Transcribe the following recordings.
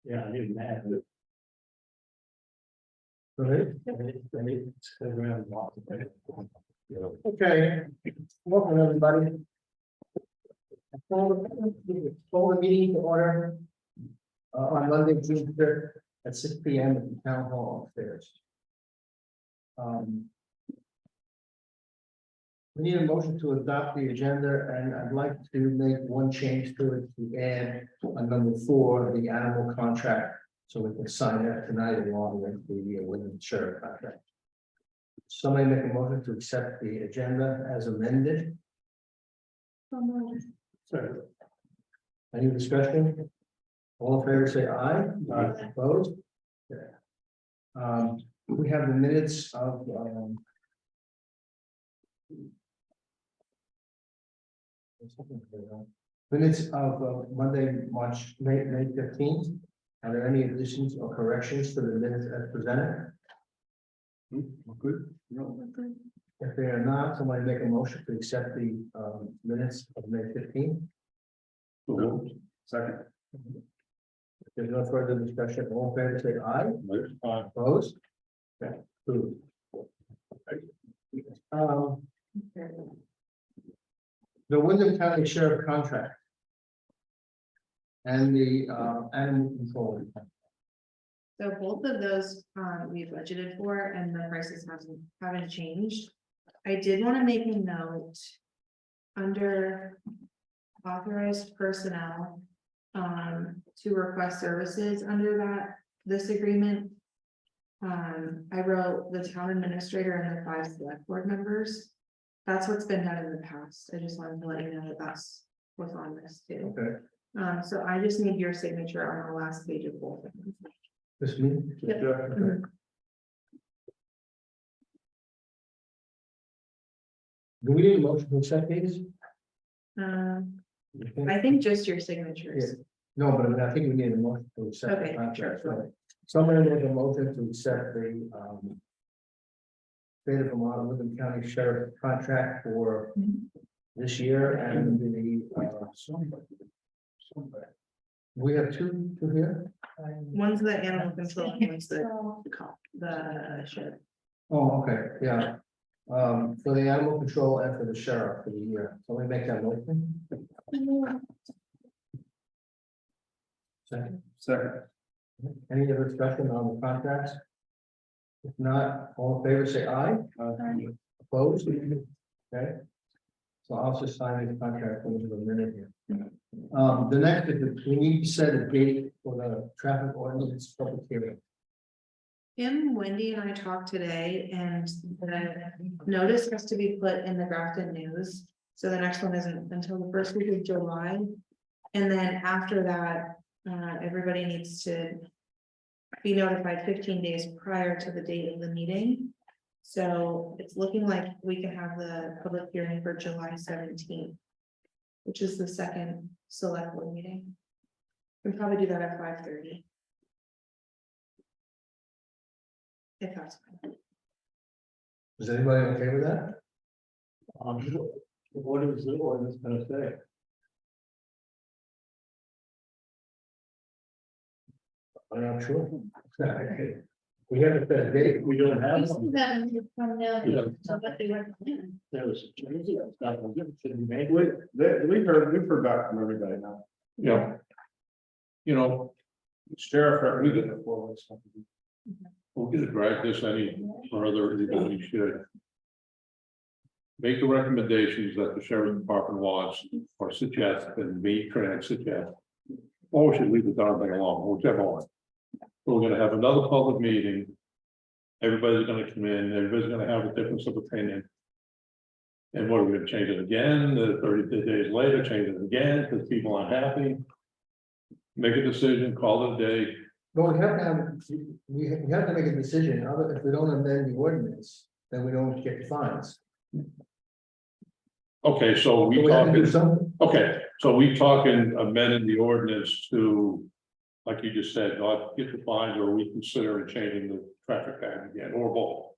Yeah, I didn't have it. Right? Okay, welcome everybody. Call the meeting to order on Monday, June 5th at 6 p.m. at the town hall upstairs. We need a motion to adopt the agenda, and I'd like to make one change to it to add a number 4, the animal contract, so we can sign that tonight along with the sheriff contract. Somebody make a motion to accept the agenda as amended. Sorry. Any discussion? All in favor, say aye. Aye. Opposed? Okay. We have the minutes of Monday, May 15th. Are there any additions or corrections to the minutes as presented? Good. No. If they are not, somebody make a motion to accept the minutes of May 15th. Second. If there's no further discussion, all in favor, say aye. Opposed? Okay. Approved. The Wyndham County Sheriff contract and the animal control. So both of those we budgeted for and the prices haven't changed. I did want to make a note under authorized personnel to request services under this agreement. I wrote the town administrator and the 5 select board members. That's what's been done in the past. I just wanted to let you know that that's what's on this too. Okay. So I just need your signature on the last page of both of them. This meeting? Yep. Okay. Do we need a motion to accept these? I think just your signatures. No, but I think we need a motion to accept. Okay, the contract. sure. So somebody make a motion to accept the State of Vermont Wyndham County Sheriff contract for this year and the we have two here. One's the animal control, and one's the sheriff. Oh, okay, yeah. For the animal control and for the sheriff for the year. So we make that motion. Second. Any other discussion on the contracts? If not, all in favor, say aye. Opposed? Okay. So I'll just sign this contract for a minute here. The next is that we need to set a date for the traffic ordinance public hearing. Tim, Wendy and I talked today, and the notice has to be put in the Grafton News. So the next one isn't until the first week of July. And then after that, everybody needs to be notified 15 days prior to the date of the meeting. So it's looking like we can have the public hearing for July 17th, which is the second select board meeting. We'll probably do that at 5:30. If that's fine. Is anybody okay with that? What is the ordinance gonna say? I'm not sure. We haven't set a date. We don't have You see one. that in your thumbnail, Yeah. so what they recommend. There was a change. It's not gonna give it to me. We've heard back from everybody now. Yeah. You know, Sheriff, we could, we're gonna drag this any further than we should. Make the recommendations that the sheriff department wants or suggest and we try and suggest. Or we should leave the darn thing alone, whichever one. We're gonna have another public meeting. Everybody's gonna come in, everybody's gonna have a difference of opinion. And what, are we gonna change it again, 30 days later, change it again, because people aren't happy? Make a decision, call it a day. But we have to have, we have to make a decision. If we don't amend the ordinance, then we don't get fines. Okay, so So we we have to do talking, something. okay, so we talking amending the ordinance to, like you just said, not get the fines, or are we considering changing the traffic pattern again, or both?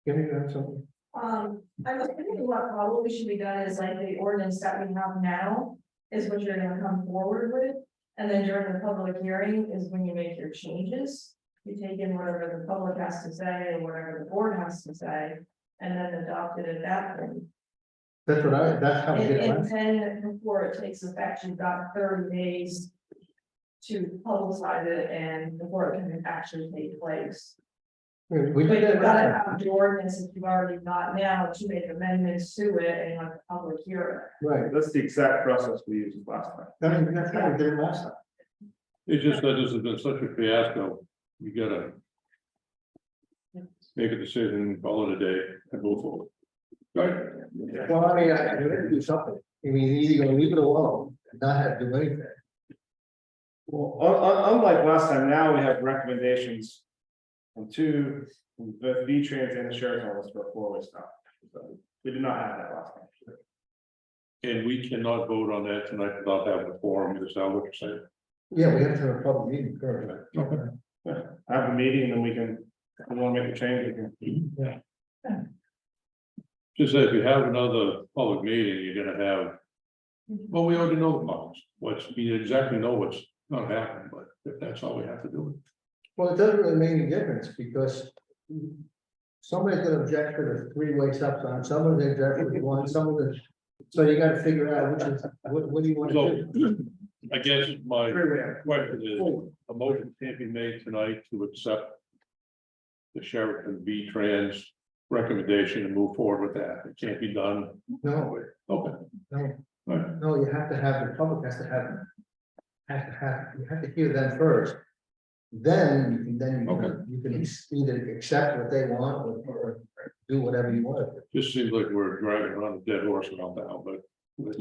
Can you have something? I was thinking what probably should be done is like the ordinance that we have now is what you're gonna come forward with. And then during the public hearing is when you make your changes. You take in whatever the public has to say and whatever the board has to say, and then adopt it at that point. that's how we did it And last. then before it takes effect, you've got 30 days to publicize it and before it can actually take place. We But did you've that gotta last time. have the ordinance if you've already got now to make amendments to it and have a public hearing. Right, That's the exact process we used last time. that's how we did it last time. It's just that this has been such a fiasco, you gotta. Make a decision, call it a day, and move forward. Right? Well, I mean, I have to do something. I mean, either gonna leave it alone, and not have to do anything. Well, unlike last time, now we have recommendations from two, from both V-Trans and the sheriff's office for a four-way stop. So we did not have that last time. And we cannot vote on that tonight without having a forum, is that what you're saying? Yeah, we have to have a public meeting first. Have a meeting and then we can, if we want to make a change, we can. Just say if you have another public meeting, you're gonna have. Well, we already know the problems, we exactly know what's gonna happen, but if that's all we have to do. Well, it doesn't really make any difference, because somebody's gonna object to the three-way stop sign, someone's gonna object to one, someone's. So you gotta figure out which is, what do you want to do? I guess my Three-way. question is, a motion can't be made tonight to accept. The sheriff and V-Trans recommendation and move forward with that, it can't be done, No, okay. no, Right. no, you have to have, the public has to have. You have to hear them first. Then you can, you can either accept what they want or do whatever you want. Just seems like we're driving around a dead horse around now, but. let's,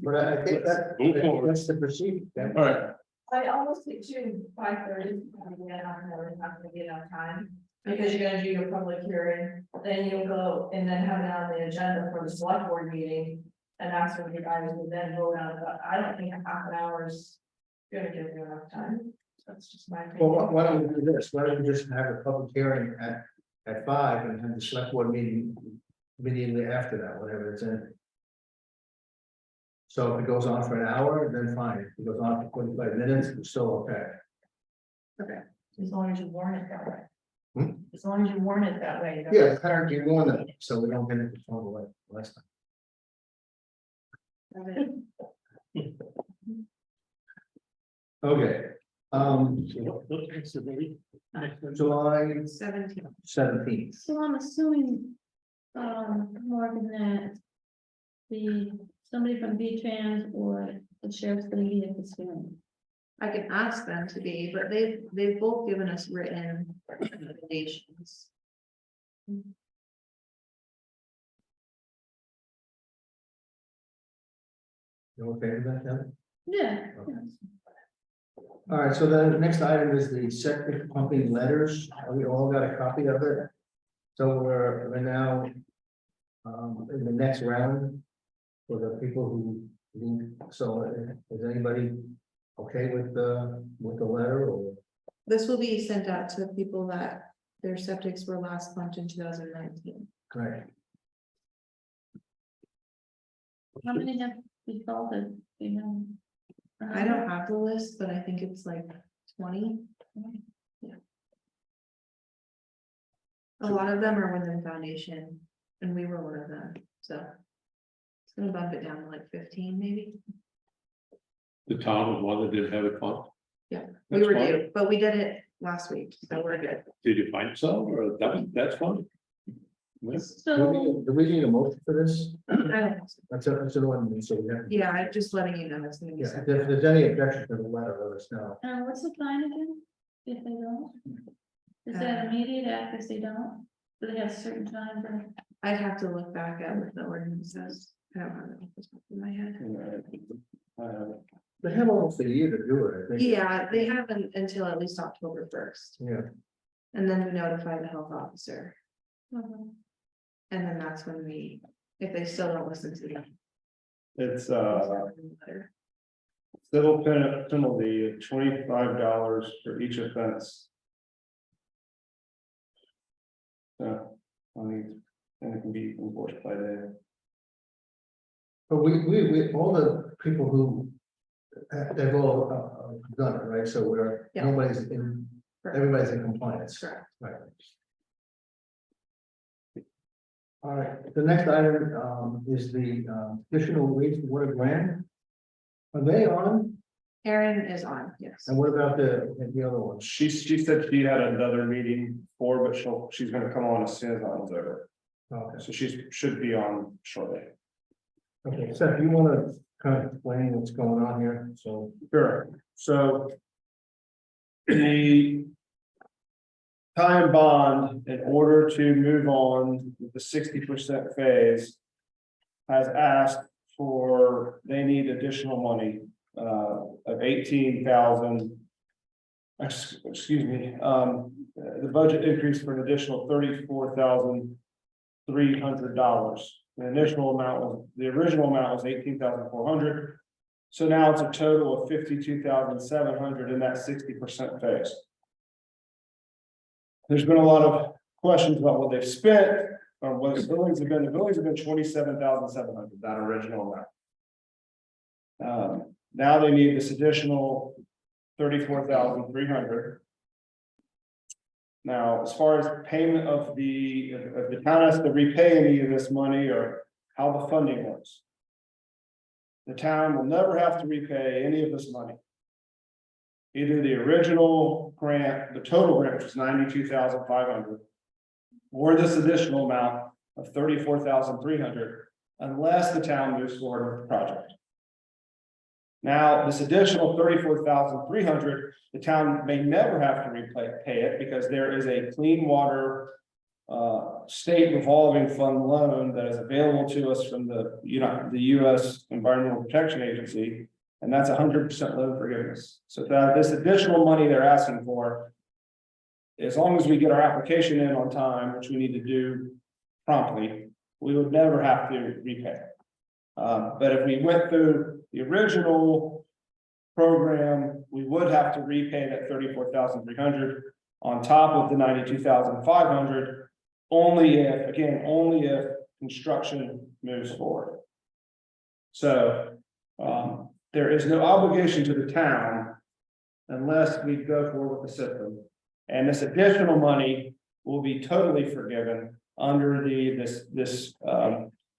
But I think that, Move forward. that's the procedure. All right, I almost think to 5:30, probably not gonna be enough time. Because you're gonna do your public hearing, then you'll go and then have it on the agenda for the select board meeting. And that's when you guys will then vote on it, but I don't think a half an hour is gonna give you enough time. That's just my Well, opinion. why don't we do this? Why don't we just have a public hearing at 5 and have the select board meeting immediately after that, whatever it's in. So if it goes on for an hour, then fine. If it goes on for 45 minutes, it's still okay. As long as you warn it that way. Hmm? As long as you warn it that way. Yeah, it's kind of you want that, so we don't get it thrown away last time. Okay. July 17. 17th. So I'm assuming, Morgan, that somebody from V-Trans or the sheriff's gonna be at this hearing. I can ask them to be, but they've both given us written recommendations. You okay with that, Kevin? Yeah. Okay. All right, so then the next item is the septic pumping letters. We all got a copy of it. So we're now in the next round for the people who need, so is anybody okay with the letter or? This will be sent out to people that their septics were last pumped in 2019. Correct. How many have defaulted, you know? I don't have the list, but I think it's like 20. Yeah. A lot of them are within foundation, and we were one of them, so. It's gonna bump it down to like 15, maybe. the town was one that didn't have it pumped. Yeah, we That's were fine. due, but we did it last week, so we're good. Did you find some, or that's fun? Yes. So, Do we need a motion for this? I don't- That's an ordinance, so we have. Yeah, I'm just letting you know it's gonna be. Yeah, separate. if there's any objection to the letter, let us know. what's the fine again, if they don't? Is that immediate after if they don't? Do they have a certain time for? I'd have to look back at what the ordinance says. I don't have it off the top of my head. They have almost a year to do it, I think. Yeah, they have until at least October 1st, Yeah, and then we notify the health officer, Mhm. and then that's when we, if they still don't listen to them. It's letter. civil penalty of $25 for each offense. So, I mean, and it can be enforced by the, but we, all the people who they've all done it, right? So Yeah. nobody's in, Correct. everybody's in compliance. Correct. Right. All right, the next item is the additional wastewater grant. Are they on? Aaron is on, yes. And what about the other one? She said she had another meeting for, but she's gonna come on as soon as that one's over. Okay, So she should be on shortly. okay, Seth, you want to kind of explain what's going on here? So, Sure, so. The. Time bond, in order to move on with the 60% phase. Has asked for, they need additional money, of 18,000. Excuse me, the budget increased for an additional $34,300. The original amount was 18,400. So now it's a total of 52,700 in that 60% phase. There's been a lot of questions about what they've spent, or what the billings have been. The billings have been 27,700, that original amount. Now they need this additional 34,300. Now, as far as payment of if the town has to repay any of this money, or how the funding works. The town will never have to repay any of this money. Either the original grant, the total grant, which is 92,500. Or this additional amount of 34,300, unless the town moves forward with the project. Now, this additional 34,300, the town may never have to pay it, because there is a clean water. State revolving fund loan that is available to us from the U.S. Environmental Protection Agency. And that's 100% loan forgiveness. So that this additional money they're asking for. As long as we get our application in on time, which we need to do promptly, we would never have to repay. But if we went through the original program, we would have to repay that 34,300 on top of the 92,500. Only if construction moves forward. So there is no obligation to the town unless we go forward with the system. And this additional money will be totally forgiven under this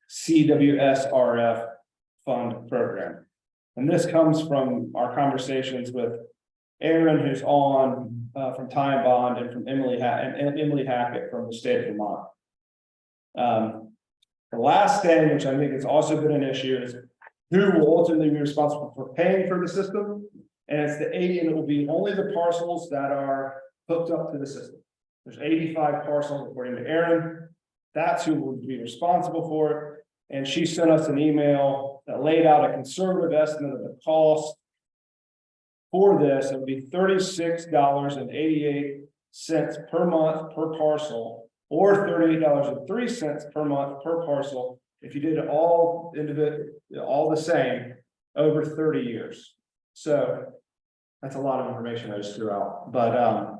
CWSRF fund program. And this comes from our conversations with Aaron, who's on from Time Bond, and from Emily Hackett from the state of Vermont. The last thing, which I think has also been an issue, is who will ultimately be responsible for paying for the system. And it's the 80, and it will be only the parcels that are hooked up to the system. There's 85 parcels according to Aaron. That's who will be responsible for it. And she sent us an email that laid out a conservative estimate of the cost. For this, it would be $36.88 per month per parcel, or $38.03 per month per parcel. If you did it all the same over 30 years. So that's a lot of information I just threw out. But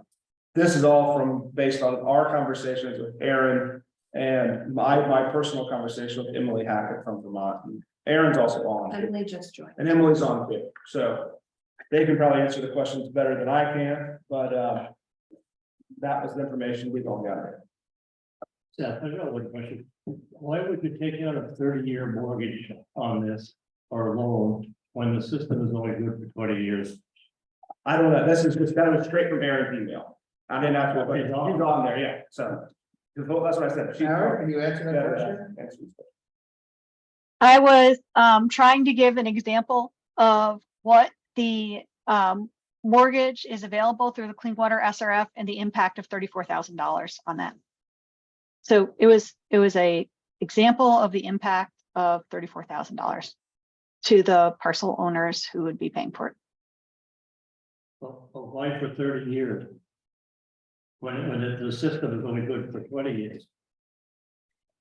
this is all based on our conversations with Aaron and my personal conversation with Emily Hackett from Vermont. And Aaron's also on. Emily just joined. And Emily's on too. So they can probably answer the questions better than I can, but that was the information we've all got. Seth, I got one question. Why would you take out a 30-year mortgage on this or a loan when the system is only good for 20 years? I don't know. That was straight from Aaron's email. I didn't ask what he's on there, yeah. So that's what I said. Aaron, can you answer that question? I was trying to give an example of what the mortgage is available through the Clean Water SRF and the impact of $34,000 on that. So it was a example of the impact of $34,000 to the parcel owners who would be paying for it. Well, why for 30 years? When the system is only good for 20 years.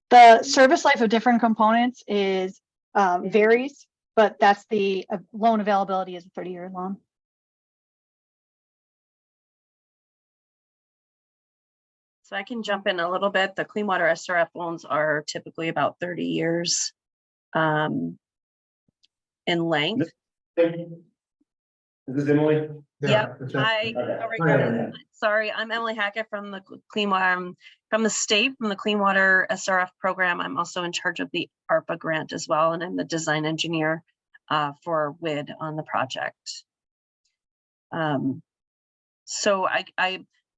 The service life of different components is varies, but that's the loan availability is a 30-year loan. So I can jump in a little bit. The Clean Water SRF loans are typically about 30 years in length. Is this Emily? Yep, that's it. hi. Okay. How are Hi, you? Emily. Sorry, I'm Emily Hackett from the Clean Water, from the state, from the Clean Water SRF program. I'm also in charge of the ARPA grant as well, and I'm the design engineer for WID on the project. So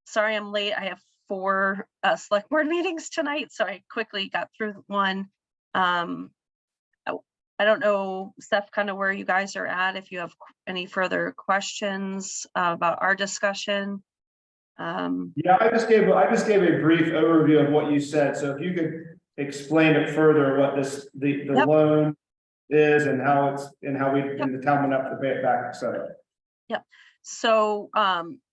sorry I'm late. I have 4 select board meetings tonight, so I quickly got through one. I don't know, Steph, kind of where you guys are at, if you have any further questions about our discussion. Yeah, I just gave a brief overview of what you said, so if you could explain it further, what the Yep. loan is and how it's, and how and the town went up to pay it back, et cetera. Yep. So,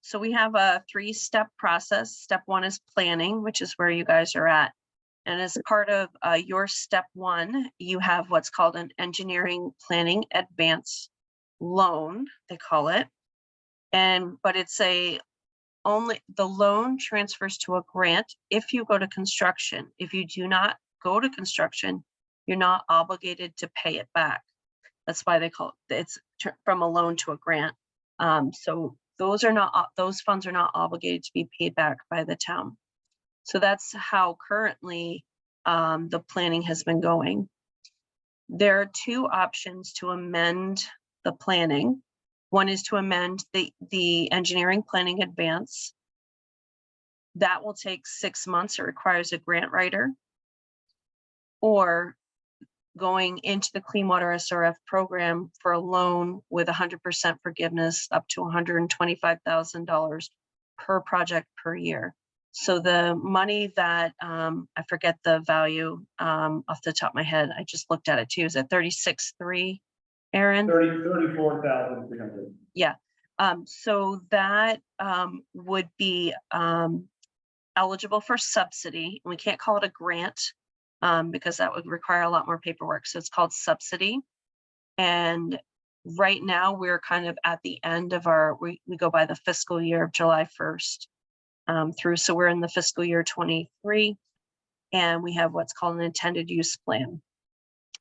so we have a 3-step process. Step 1 is planning, which is where you guys are at. And as part of your step 1, you have what's called an engineering planning advance loan, they call it. But it's only the loan transfers to a grant if you go to construction. If you do not go to construction, you're not obligated to pay it back. That's why they call it, it's from a loan to a grant. So those funds are not obligated to be paid back by the town. So that's how currently the planning has been going. There are 2 options to amend the planning. One is to amend the engineering planning advance. That will take 6 months. It requires a grant writer. Or going into the Clean Water SRF program for a loan with 100% forgiveness up to $125,000 per project per year. So the money that, I forget the value off the top of my head, I just looked at it too, is at 36.3, Aaron? 34,300. Yeah, so that would be eligible for subsidy. We can't call it a grant because that would require a lot more paperwork. So it's called subsidy. And right now we're kind of at the end of we go by the fiscal year of July 1st through. So we're in the fiscal year 23 and we have what's called an intended use plan.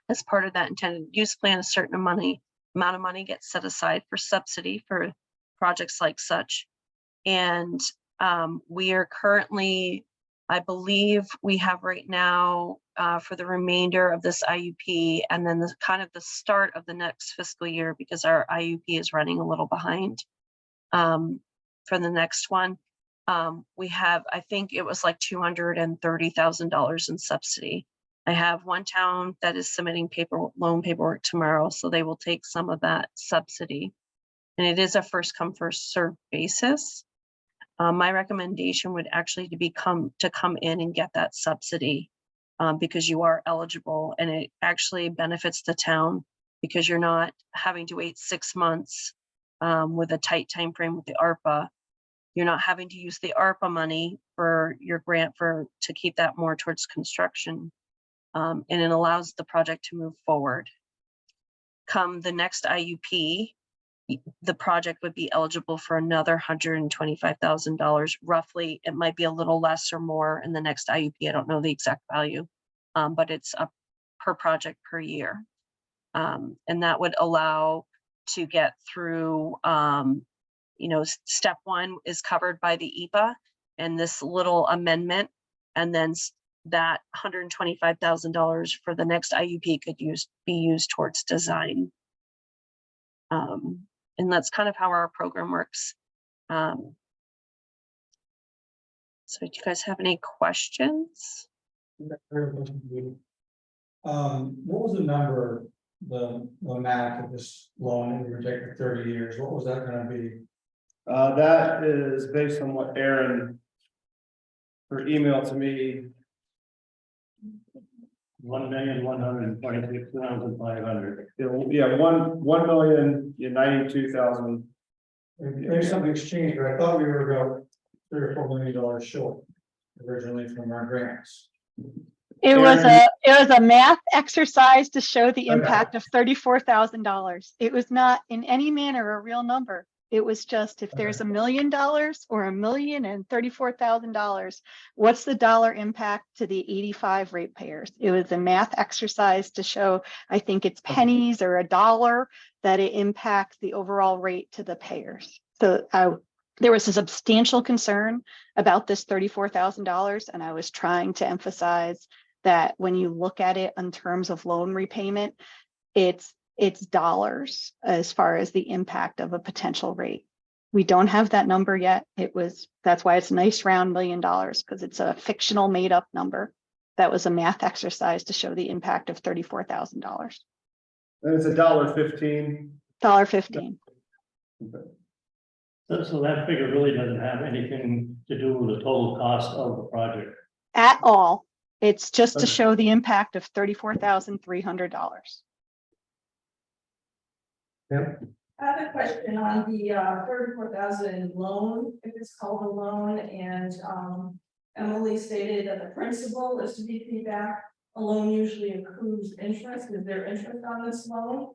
As part of that intended use plan, a certain amount of money gets set aside for subsidy for projects like such. And we are currently, I believe we have right now for the remainder of this IUP and then the kind of the start of the next fiscal year, because our IUP is running a little behind for the next one. We have, I think it was like $230,000 in subsidy. I have one town that is submitting loan paperwork tomorrow, so they will take some of that subsidy. And it is a first come first served basis. My recommendation would actually to come in and get that subsidy because you are eligible, and it actually benefits the town because you're not having to wait 6 months with a tight time frame with the ARPA. You're not having to use the ARPA money for your grant to keep that more towards construction. And it allows the project to move forward. Come the next IUP, the project would be eligible for another $125,000 roughly. It might be a little less or more in the next IUP. I don't know the exact value, but it's up per project per year. And that would allow to get through, step 1 is covered by the EPA and this little amendment. And then that $125,000 for the next IUP could be used towards design. And that's kind of how our program works. So do you guys have any questions? What was the number, the amount of this loan that we were taking for 30 years? What was that going to be? That is based on what Aaron, her email to me. $1,126,500. Yeah, 1,092,000. Maybe something's changed, but I thought we were about $3 or $4 million short originally from our grants. It was a math exercise to show the impact of $34,000. It was not in any manner a real number. It was just if there's $1 million or $1,034,000, what's the dollar impact to the 85 ratepayers? It was a math exercise to show, I think it's pennies or $1 that it impacts the overall rate to the payers. So there was a substantial concern about this $34,000, and I was trying to emphasize that when you look at it in terms of loan repayment, it's dollars as far as the impact of a potential rate. We don't have that number yet. That's why it's a nice round $1 million, because it's a fictional made up number. That was a math exercise to show the impact of $34,000. And it's $1.15. $1.15. So that figure really doesn't have anything to do with the total cost of the project. At all. It's just to Okay. show the impact of $34,300. Yeah, I have a question on the 34,000 loan, if it's called a loan, and Emily stated that the principal is to be paid back. A loan usually accrues interest. Is there interest on this loan?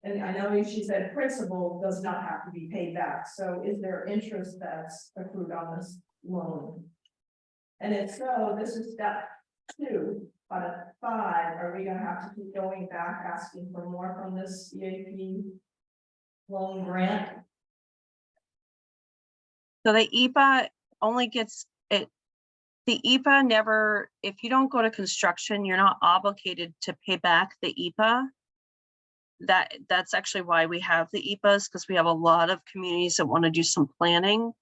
And I know she said principal does not have to be paid back, so is there interest that's accrued on this loan? And if so, this is step 2 out of 5. Are we gonna have to keep going back asking for more from this CAP loan grant? So the EPA only gets it. The EPA never, if you don't go to construction, you're not obligated to pay back the EPA. That's actually why we have the EPAs, because we have a lot of communities that want to do some planning,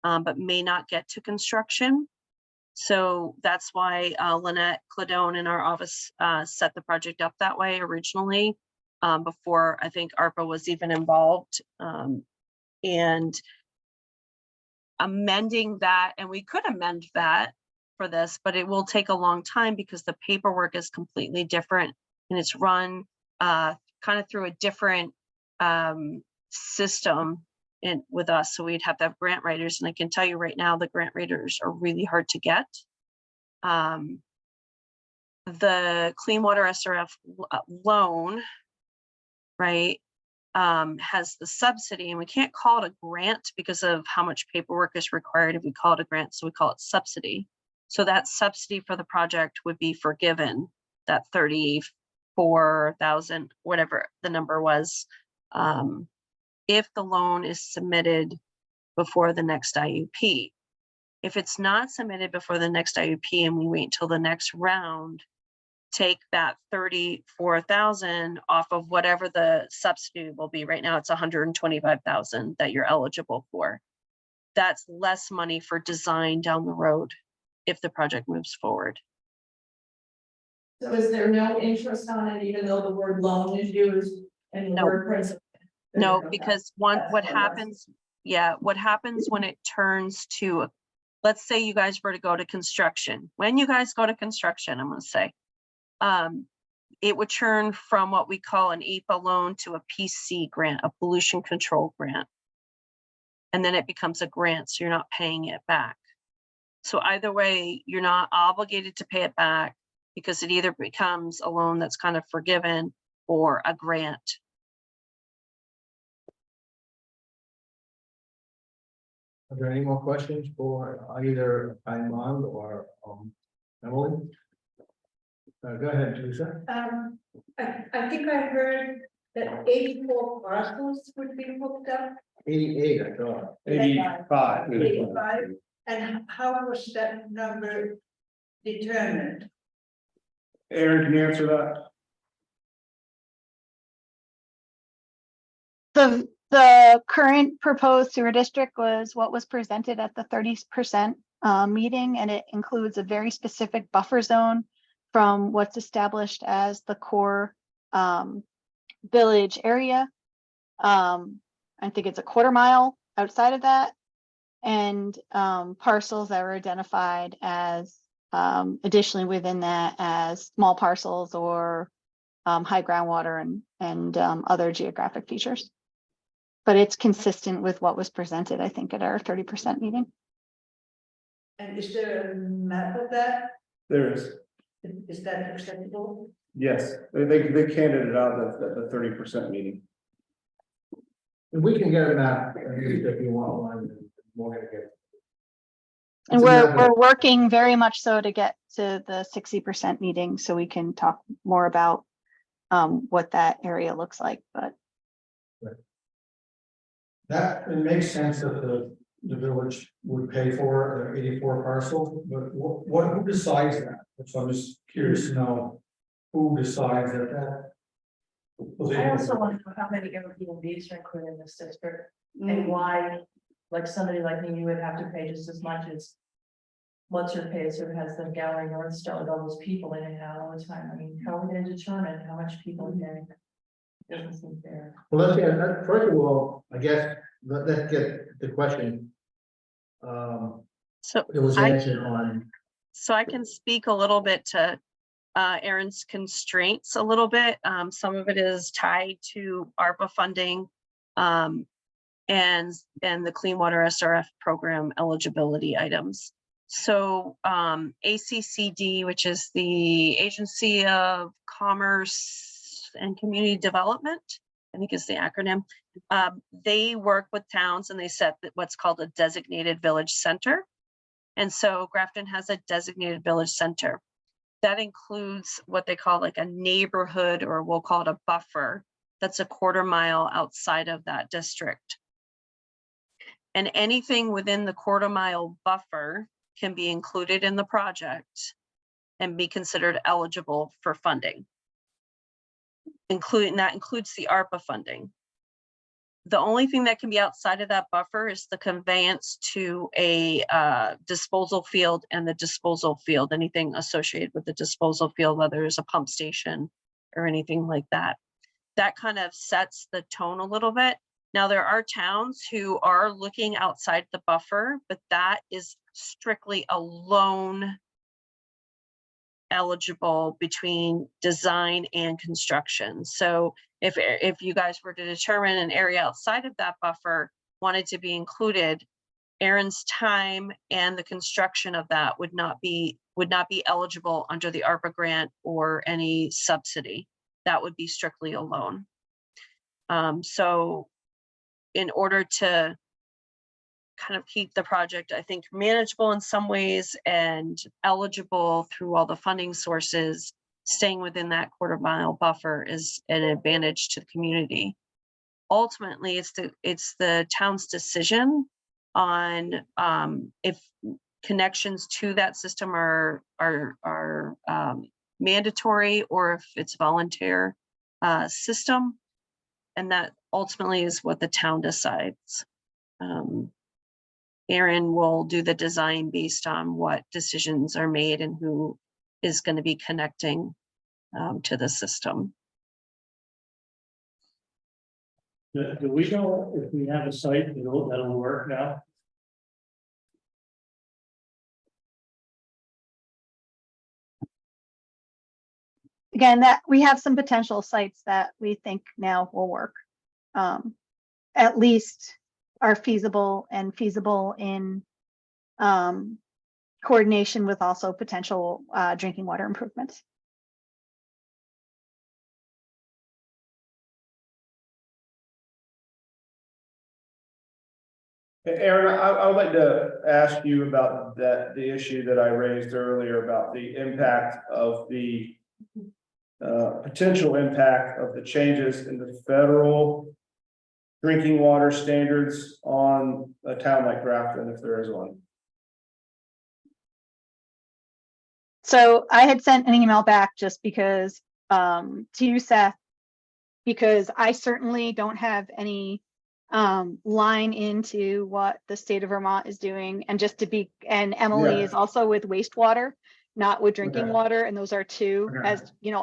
but may not get to construction. So that's why Lynette Cladone in our office set the project up that way originally, before I think ARPA was even involved. And amending that, and we could amend that for this, but it will take a long time because the paperwork is completely different and it's run kind of through a different system with us. So we'd have to have grant writers, and I can tell you right now, the grant writers are really hard to get. The Clean Water SRF loan, right, has the subsidy, and we can't call it a grant because of how much paperwork is required if we call it a grant, so we call it subsidy. So that subsidy for the project would be forgiven, that 34,000, whatever the number was, if the loan is submitted before the next IUP. If it's not submitted before the next IUP and we wait until the next round, take that 34,000 off of whatever the subsidy will be. Right now it's 125,000 that you're eligible for. That's less money for design down the road if the project moves forward. So is there no interest on it, even though the word loan is used and the No. word principal? No, because what That's happens, what happens when it turns to, let's say you guys were to go to construction. When you guys go to construction, I'm going to say, it would turn from what we call an EPA loan to a PC grant, a pollution control grant. And then it becomes a grant, so you're not paying it back. So either way, you're not obligated to pay it back because it either becomes a loan that's kind of forgiven or a grant. are there any more questions for either Imand or Emily? Go ahead, Teresa. I think I heard that 84 parcels would be hooked up. 88, I thought. 85. 85. And how was that number determined? Aaron, can you answer that? The current proposed sewer district was what was presented at the 30% meeting, and it includes a very specific buffer zone from what's established as the core village area. I think it's a 1/4 mile outside of that, and parcels that were identified as additionally within that as small parcels or high groundwater and other geographic features. But it's consistent with what was presented, I think, at our 30% meeting. And is there a map of that? There is. Is that acceptable? Yes, they candid it out at the 30% meeting. And we can get a map if you want one, we're gonna get. And It's a matter we're of- working very much so to get to the 60% meeting so we can talk more about what that area looks like, but That, it makes sense that the village would pay for the 84 parcels, but who decides that? So I'm just curious to know who decides that. I also want to know how many Airbnbs are included in this district and why, like somebody like me, you would have to pay just as much as. What's her pays who has the Gallery North Star with all those people in and out all the time. I mean, how are we gonna determine how much people are getting? Doesn't seem fair. Well, let's get, first of all, I guess, let's get the question. So It was I- answered on, So I can speak a little bit to Aaron's constraints a little bit. Some of it is tied to ARPA funding and the Clean Water SRF program eligibility items. So ACCD, which is the Agency of Commerce and Community Development, I think is the acronym. They work with towns and they set what's called a designated village center. And so Grafton has a designated village center. That includes what they call like a neighborhood, or we'll call it a buffer, that's a 1/4 mile outside of that district. And anything within the 1/4 mile buffer can be included in the project and be considered eligible for funding. That includes the ARPA funding. The only thing that can be outside of that buffer is the conveyance to a disposal field and the disposal field, anything associated with the disposal field, whether it's a pump station or anything like that. That kind of sets the tone a little bit. Now, there are towns who are looking outside the buffer, but that is strictly a loan eligible between design and construction. So if you guys were to determine an area outside of that buffer wanted to be included, Aaron's time and the construction of that would not be eligible under the ARPA grant or any subsidy. That would be strictly a loan. So in order to kind of keep the project, I think, manageable in some ways and eligible through all the funding sources, staying within that 1/4 mile buffer is an advantage to the community. Ultimately, it's the town's decision on if connections to that system are mandatory or if it's volunteer system. And that ultimately is what the town decides. Aaron will do the design based on what decisions are made and who is going to be connecting to the system. Do we know if we have a site that'll work now? again, that we have some potential sites that we think now will work. At least are feasible in coordination with also potential drinking water improvements. Aaron, I would like to ask you about the issue that I raised earlier about the impact of the potential impact of the changes in the federal drinking water standards on a town like Grafton, if there is one. So I had sent an email back just because to you, Seth, because I certainly don't have any line into what the state of Vermont is doing, and just to be, and Emily Yeah. is also with wastewater, not with drinking Okay. water, and those are two, Okay. as you know,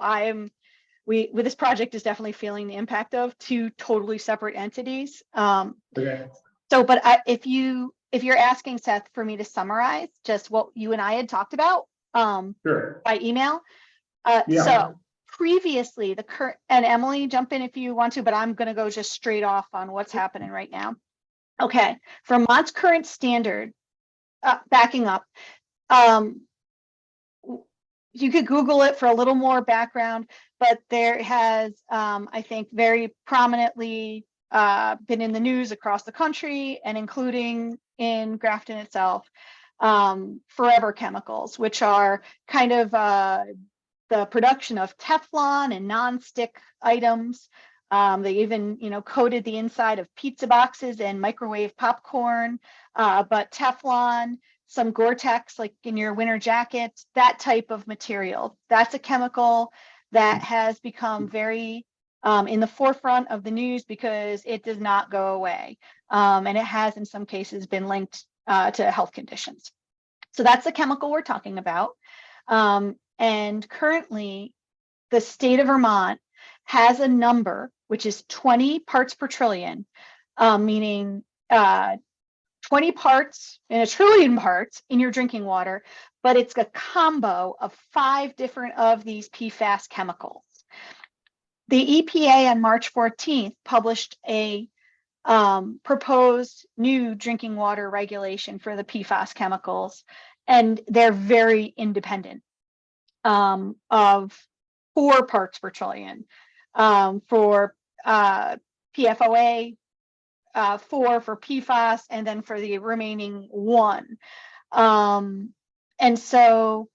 with this project is definitely feeling the impact of two totally separate entities. Okay. So, but if you're asking, Seth, for me to summarize just what you and I had talked about Sure. by email. Yeah. So previously the current, and Emily, jump in if you want to, but I'm going to go just straight off on what's happening right now. Okay, Vermont's current standard, backing up, you could Google it for a little more background, but there has, I think, very prominently been in the news across the country and including in Grafton itself. Forever chemicals, which are kind of the production of Teflon and non-stick items. They even, coated the inside of pizza boxes and microwave popcorn. But Teflon, some Gore-Tex, like in your winter jacket, that type of material. That's a chemical that has become very in the forefront of the news because it does not go away. And it has, in some cases, been linked to health conditions. So that's the chemical we're talking about. And currently, the state of Vermont has a number, which is 20 parts per trillion, meaning 20 parts in a trillion parts in your drinking water, but it's a combo of 5 different of these PFAS chemicals. The EPA on March 14th published a proposed new drinking water regulation for the PFAS chemicals, and they're very independent of 4 parts per trillion for PFOA, 4 for PFAS, and then for the remaining 1. And so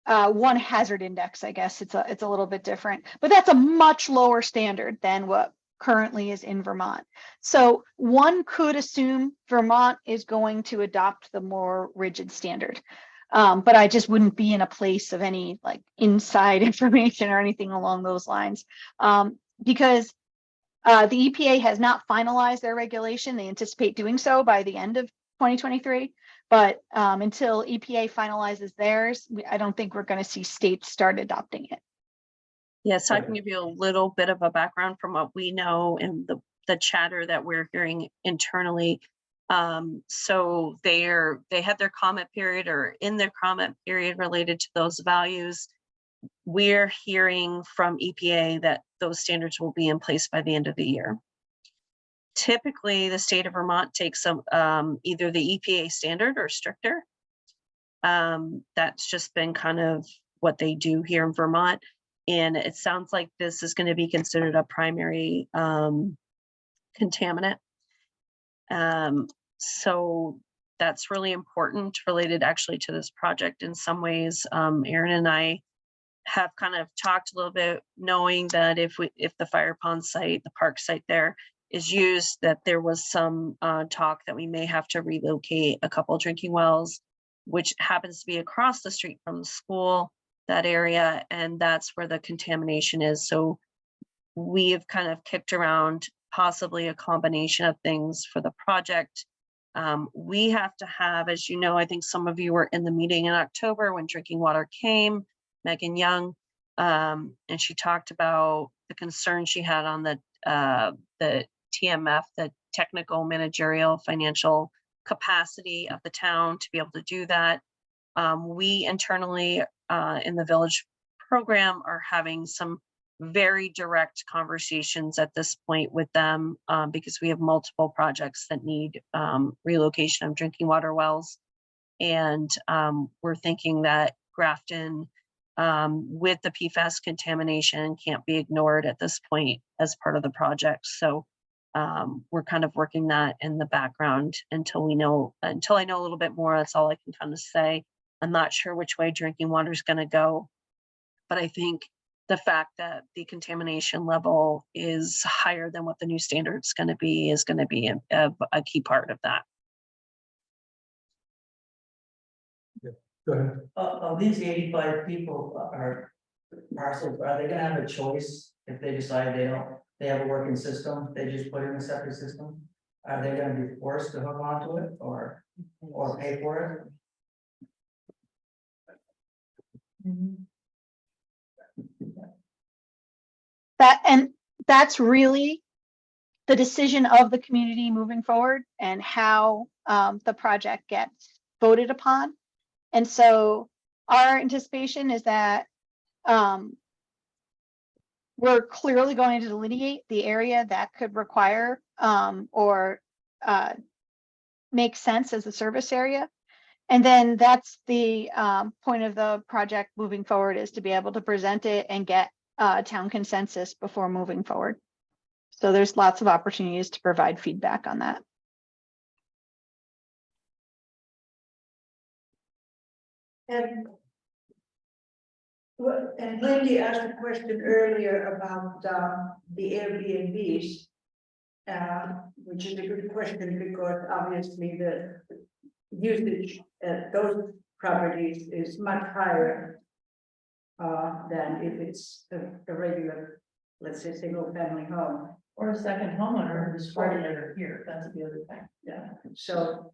1 hazard index, I guess it's a little bit different, but that's a much lower standard than what currently is in Vermont. So one could assume Vermont is going to adopt the more rigid standard. But I just wouldn't be in a place of any like inside information or anything along those lines, because the EPA has not finalized their regulation. They anticipate doing so by the end of 2023. But until EPA finalizes theirs, I don't think we're going to see states start adopting it. Yes, I can give you a little bit of a background from what we know and the chatter that we're hearing internally. So they had their comment period or in their comment period related to those values. We're hearing from EPA that those standards will be in place by the end of the year. Typically, the state of Vermont takes either the EPA standard or stricter. That's just been kind of what they do here in Vermont. And it sounds like this is going to be considered a primary contaminant. So that's really important, related actually to this project in some ways. Aaron and I have kind of talked a little bit, knowing that if the fire pond site, the park site there is used, that there was some talk that we may have to relocate a couple drinking wells, which happens to be across the street from the school, that area, and that's where the contamination is. So we have kind of kicked around possibly a combination of things for the project. We have to have, as you know, I think some of you were in the meeting in October when drinking water came, Megan Young, and she talked about the concern she had on the TMF, the technical, managerial, financial capacity of the town to be able to do that. We internally in the village program are having some very direct conversations at this point with them because we have multiple projects that need relocation of drinking water wells. And we're thinking that Grafton with the PFAS contamination can't be ignored at this point as part of the project. So we're kind of working that in the background until I know a little bit more. That's all I can kind of say. I'm not sure which way drinking water is going to go, but I think the fact that the contamination level is higher than what the new standard is going to be a key part of that. Go ahead. Of these 85 people are parcels, are they gonna have a choice if they decide they have a working system, they just put in a separate system? Are they gonna be forced to hook onto it or pay for it? That's really the decision of the community moving forward and how the project gets voted upon. And so our anticipation is that we're clearly going to delineate the area that could require or make sense as a service area. And then that's the point of the project moving forward, is to be able to present it and get town consensus before moving forward. So there's lots of opportunities to provide feedback on that. And Wendy asked a question earlier about the Airbnbs. Which is a good question because obviously the usage at those properties is much higher. Than if it's a regular, let's say, single family home. Or a second homeowner who's starting over here, that's the other thing. Yeah, so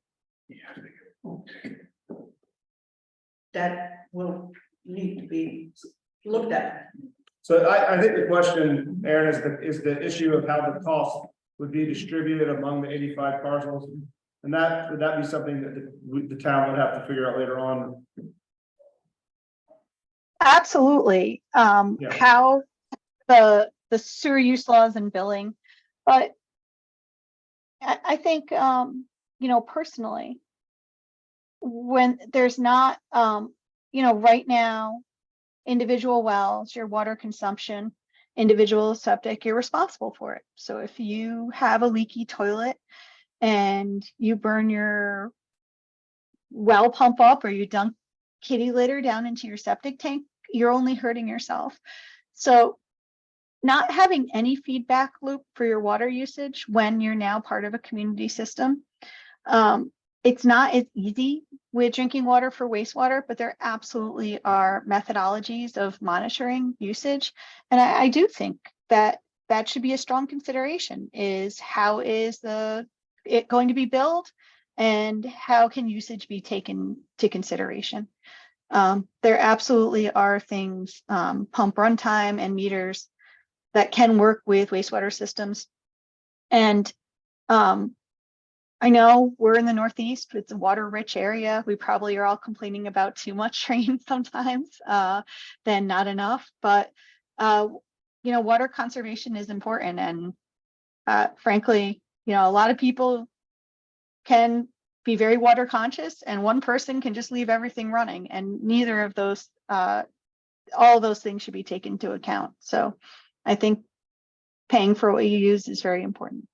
that will need to be looked at. So I think the question, Aaron, is the issue of how the cost would be distributed among the 85 parcels. And would that be something that the town would have to figure out later on? Absolutely. Yeah. How the sewer use laws and billing, but I think, personally, when there's not, right now, individual wells, your water consumption, individual septic, you're responsible for it. So if you have a leaky toilet and you burn your well pump up or you dunk kitty litter down into your septic tank, you're only hurting yourself. So not having any feedback loop for your water usage when you're now part of a community system, it's not as easy with drinking water for wastewater, but there absolutely are methodologies of monitoring usage. And I do think that should be a strong consideration, is how is it going to be billed and how can usage be taken to consideration? There absolutely are things, pump runtime and meters that can work with wastewater systems. And I know we're in the Northeast, it's a water rich area. We probably are all complaining about too much rain sometimes than not enough, but water conservation is important. And frankly, a lot of people can be very water conscious and one person can just leave everything running, and neither of those, all those things should be taken into account. So I think paying for what you use is very important.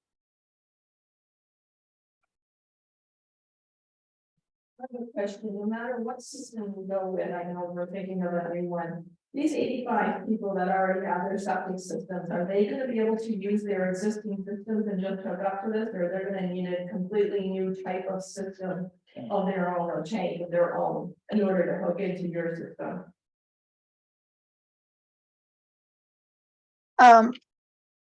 I have a question, no matter what system we go with, I know we're thinking of a new one. These 85 people that already have their septic systems, are they gonna be able to use their existing systems and just hook up to this, or they're gonna need a completely new type of system of their own or change of their own in order to hook into your system?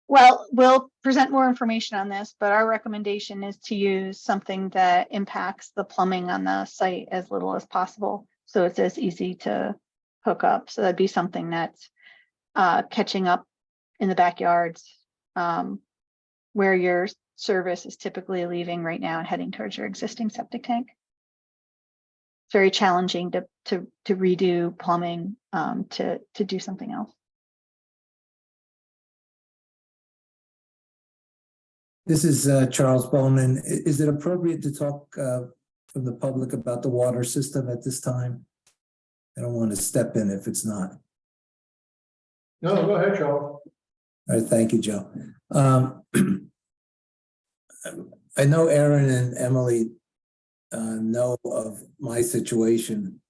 Well, we'll present more information on this, but our recommendation is to use something that impacts the plumbing on the site as little as possible, so it's as easy to hook up. So that'd be something that's catching up in the backyards, where your service is typically leaving right now and heading towards your existing septic tank. It's very challenging to redo plumbing, to do something else. This is Charles Bowman. Is it appropriate to talk from the public about the water system at this time? I don't want to step in if it's not. No, go ahead, Charles. All right, thank you, Joe. I know Aaron and Emily know of my situation,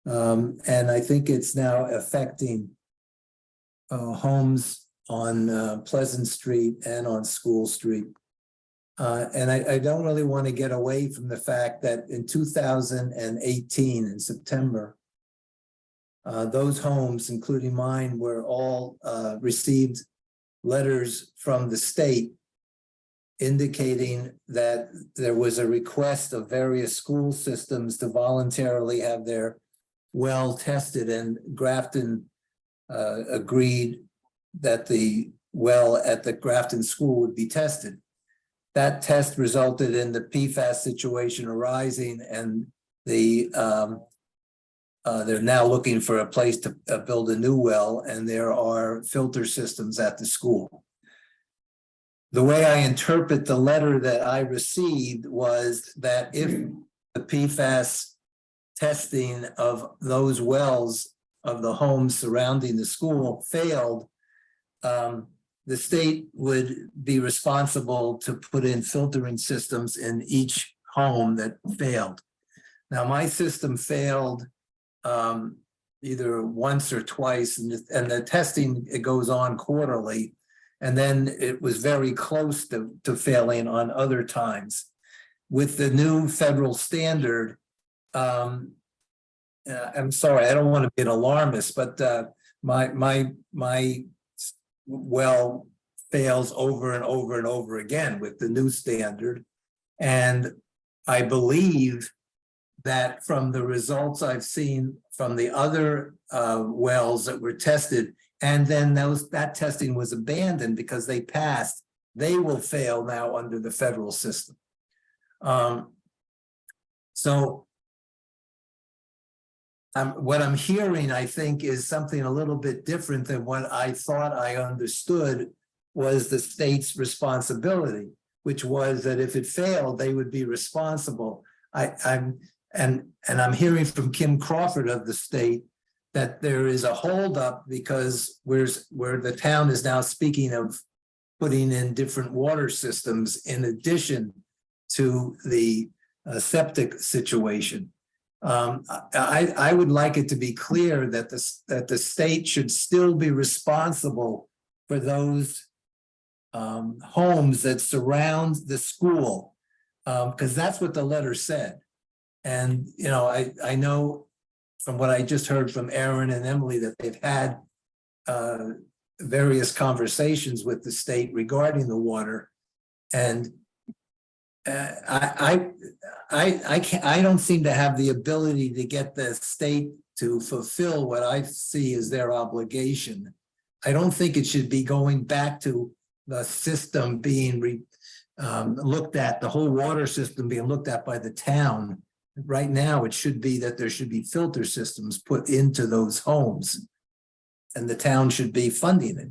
and I think it's now affecting homes on Pleasant Street and on School Street. And I don't really want to get away from the fact that in 2018, in September, those homes, including mine, were all received letters from the state indicating that there was a request of various school systems to voluntarily have their well tested, and Grafton agreed that the well at the Grafton school would be tested. That test resulted in the PFAS situation arising, and they're now looking for a place to build a new well, and there are filter systems at the school. The way I interpret the letter that I received was that if the PFAS testing of those wells of the homes surrounding the school failed, the state would be responsible to put in filtering systems in each home that failed. Now, my system failed either once or twice, and the testing, it goes on quarterly. And then it was very close to failing on other times. With the new federal standard, I'm sorry, I don't want to be an alarmist, but my well fails over and over and over again with the new standard. And I believe that from the results I've seen from the other wells that were tested, and then that testing was abandoned because they passed, they will fail now under the federal system. So what I'm hearing, I think, is something a little bit different than what I thought I understood was the state's responsibility, which was that if it failed, they would be responsible. I'm hearing from Kim Crawford of the state that there is a holdup because where the town is now speaking of putting in different water systems in addition to the septic situation. I would like it to be clear that the state should still be responsible for those homes that surround the school, because that's what the letter said. And, you know, I know from what I just heard from Aaron and Emily that they've had various conversations with the state regarding the water. And I don't seem to have the ability to get the state to fulfill what I see as their obligation. I don't think it should be going back to the system being looked at, the whole water system being looked at by the town. Right now, it should be that there should be filter systems put into those homes, and the town should be funding it.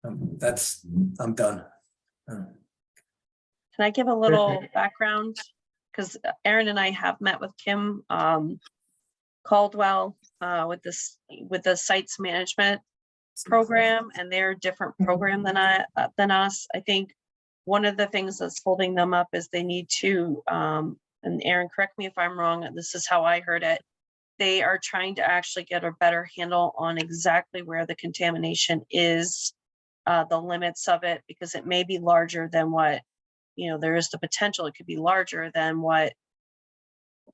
I'm done. Can I give a little background? Because Aaron and I have met with Kim Caldwell with the sites management program, and they're a different program than us. I think one of the things that's holding them up is they need to, and Aaron, correct me if I'm wrong, this is how I heard it. They are trying to actually get a better handle on exactly where the contamination is, the limits of it, because it may be larger than what, you know, there is the potential it could be larger than what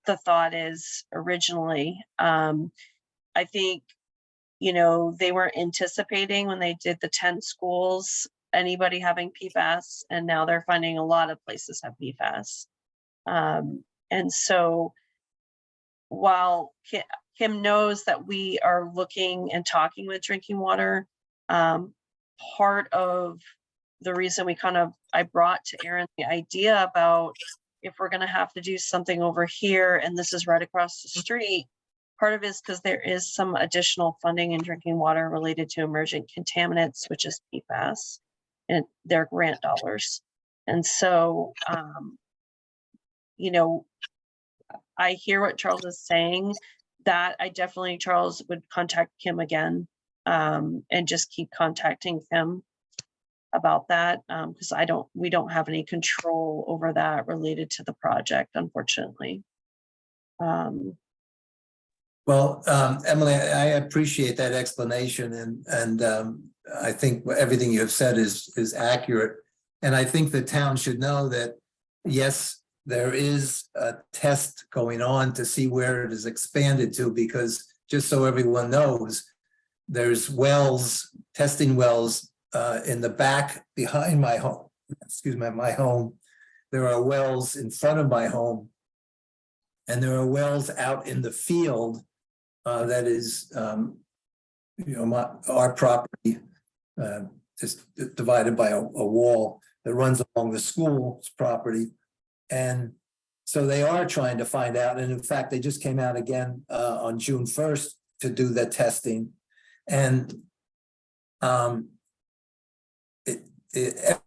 the thought is originally. I think, you know, they weren't anticipating when they did the 10 schools, anybody having PFAS, and now they're finding a lot of places have PFAS. And so while Kim knows that we are looking and talking with drinking water, part of the reason I brought to Aaron the idea about if we're going to have to do something over here, and this is right across the street, part of it is because there is some additional funding in drinking water related to emergent contaminants, which is PFAS, and their grant dollars. And so, you know, I hear what Charles is saying, that I definitely, Charles, would contact Kim again, and just keep contacting Kim about that, because we don't have any control over that related to the project, unfortunately. Well, Emily, I appreciate that explanation, and I think everything you have said is accurate. And I think the town should know that, yes, there is a test going on to see where it is expanded to, because just so everyone knows, there's testing wells in the back behind my home, my home. There are wells in front of my home, and there are wells out in the field that is, you know, our property is divided by a wall that runs along the school's property. And so they are trying to find out. And in fact, they just came out again on June 1st to do the testing. And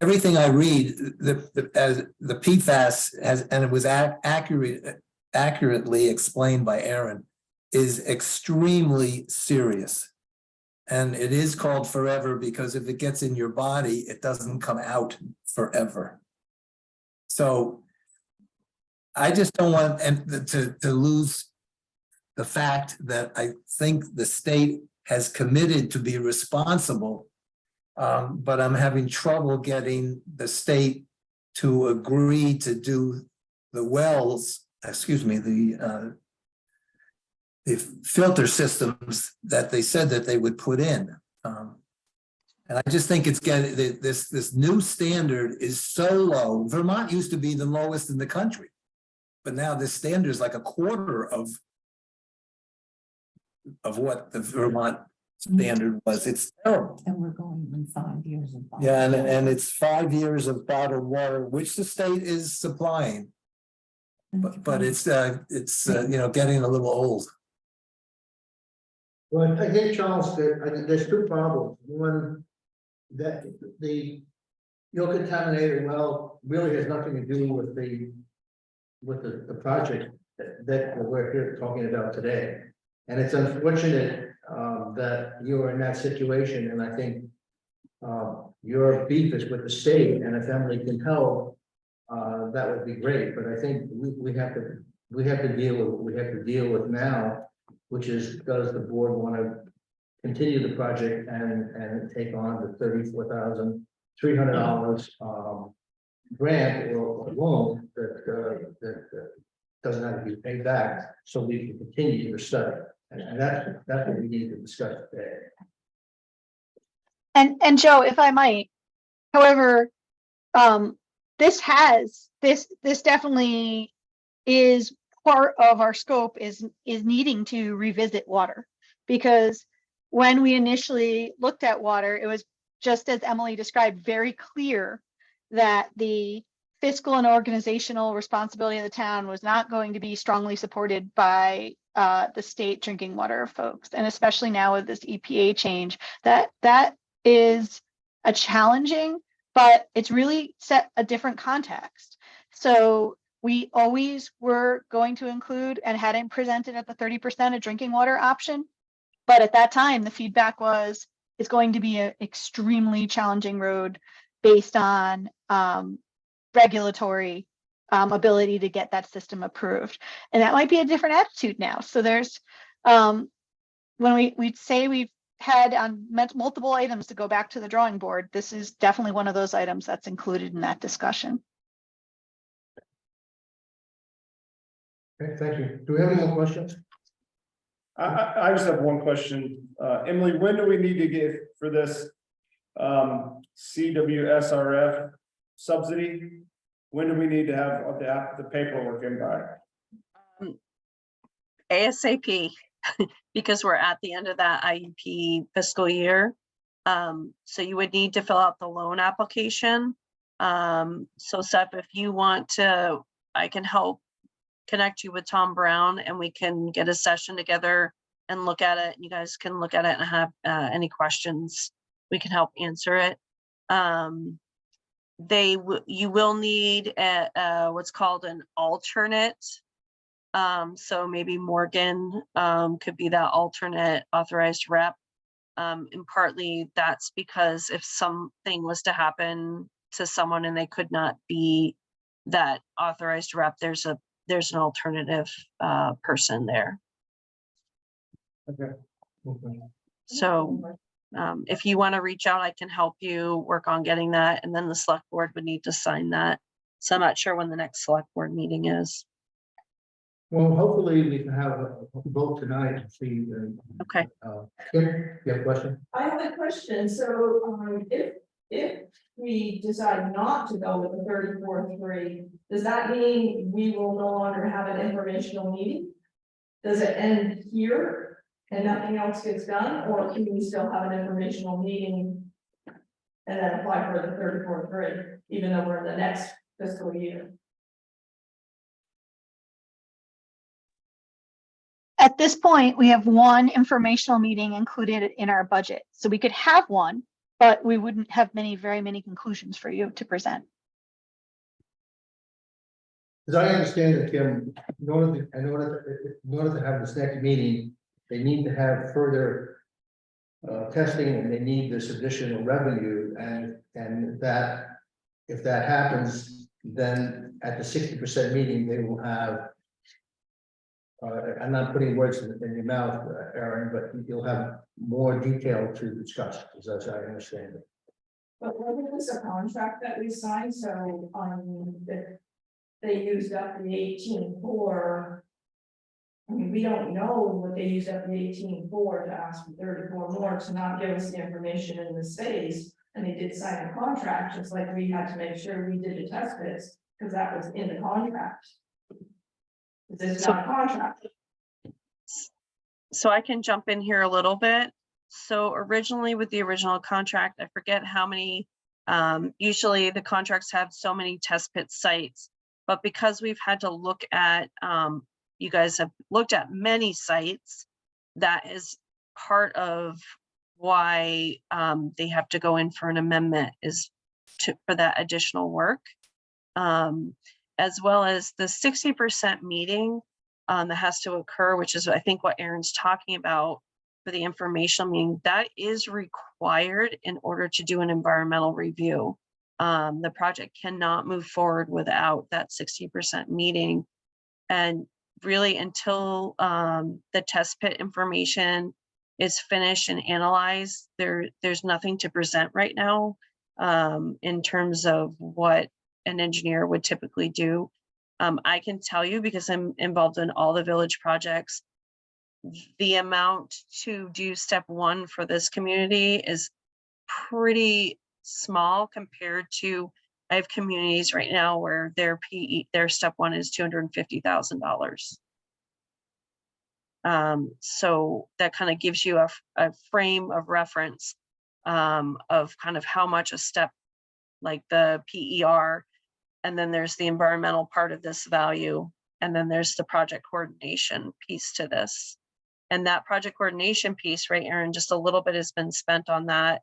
everything I read, the PFAS has, and it was accurately explained by Aaron, is extremely serious. And it is called forever because if it gets in your body, it doesn't come out forever. So I just don't want to lose the fact that I think the state has committed to be responsible. But I'm having trouble getting the state to agree to do the wells, excuse me, the filter systems that they said that they would put in. And I just think it's getting, this new standard is so low. Vermont used to be the lowest in the country. But now this standard is like a quarter of what the Vermont standard was. It's terrible. And we're going in 5 years of. Yeah, and it's 5 years of bottled water, which the state is supplying. But it's getting a little old. Well, I think, Charles, that I think there's two problems. One, that your contaminated well really has nothing to do with the project that we're here talking about today. And it's unfortunate that you're in that situation, and I think your beef is with the state, and if Emily can help, that would be great. But I think we have to deal with what we have to deal with now, which is, does the board want to continue the project and take on the $34,300 grant or loan that doesn't have to be paid back, so we can continue the study. And that's what we need to discuss today. And Joe, if I might, however, this definitely is part of our scope is needing to revisit water, because when we initially looked at water, it was just as Emily described, very clear that the fiscal and organizational responsibility of the town was not going to be strongly supported by the state drinking water folks, and especially now with this EPA change, that is a challenging, but it's really set a different context. So we always were going to include and hadn't presented at the 30% of drinking water option. But at that time, the feedback was it's going to be an extremely challenging road based on regulatory ability to get that system approved. And that might be a different attitude now. So there's, when we'd say we've had on multiple items to go back to the drawing board, this is definitely one of those items that's included in that discussion. Okay, thank you. Do we have any more questions? I just have one question. Emily, when do we need to get for this CWSRF subsidy? When do we need to have the paperwork in by? ASAP, because we're at the end of that IUP fiscal year. So you would need to fill out the loan application. So Seth, if you want to, I can help connect you with Tom Brown, and we can get a session together and look at it. You guys can look at it and have any questions, we can help answer it. You will need what's called an alternate. So maybe Morgan could be that alternate authorized rep. And partly that's because if something was to happen to someone and they could not be that authorized rep, there's an alternative person there. Okay. So if you want to reach out, I can help you work on getting that, and then the select board would need to sign that. So I'm not sure when the next select board meeting is. Well, hopefully we can have a vote tonight and see. Okay. Kim, you have a question? I have a question. So, if we decide not to go with the 34-3, does that mean we will no longer have an informational meeting? Does it end here and nothing else gets done, or can we still have an informational meeting and then apply for the 34-3, even though we're in the next fiscal year? At this point, we have one informational meeting included in our budget. So we could have one, but we wouldn't have very many conclusions for you to present. As I understand it, Kim, in order to have this next meeting, they need to have further testing and they need this additional revenue and that, if that happens, then at the 60% meeting, they will have. I'm not putting words in your mouth, Aaron, but you'll have more detail to discuss, as I understand it. But wasn't this a contract that we signed, so, if they used up the 18 for. I mean, we don't know what they used up the 18 for to ask for 34 more to not give us the information in this phase. And they did sign a contract, just like we had to make sure we did the test bits, because that was in the contract. This is not a contract. So I can jump in here a little bit. So originally with the original contract, I forget how many, usually the contracts have so many test pit sites, but because we've had to look at, you guys have looked at many sites, that is part of why they have to go in for an amendment is for that additional work. As well as the 60% meeting that has to occur, which is I think what Aaron's talking about for the informational meeting, that is required in order to do an environmental review. The project cannot move forward without that 60% meeting. And really until the test pit information is finished and analyzed, there's nothing to present right now in terms of what an engineer would typically do. I can tell you, because I'm involved in all the village projects, the amount to do step one for this community is pretty small compared to, I have communities right now where their their step one is $250,000. So that kind of gives you a frame of reference of kind of how much a step like the PER, and then there's the environmental part of this value, and then there's the project coordination piece to this. And that project coordination piece, right, Aaron, just a little bit has been spent on that.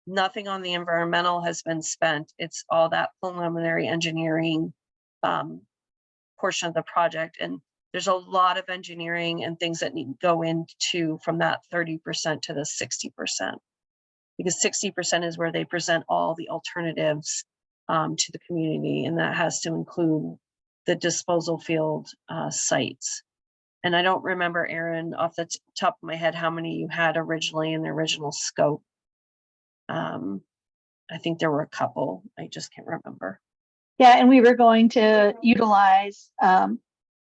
Nothing on the environmental has been spent. It's all that preliminary engineering portion of the project. And there's a lot of engineering and things that need to go into from that 30% to the 60%, because 60% is where they present all the alternatives to the community, and that has to include the disposal field sites. And I don't remember, Aaron, off the top of my head, how many you had originally in the original scope. I think there were a couple, I just can't remember. Yeah, and we were going to utilize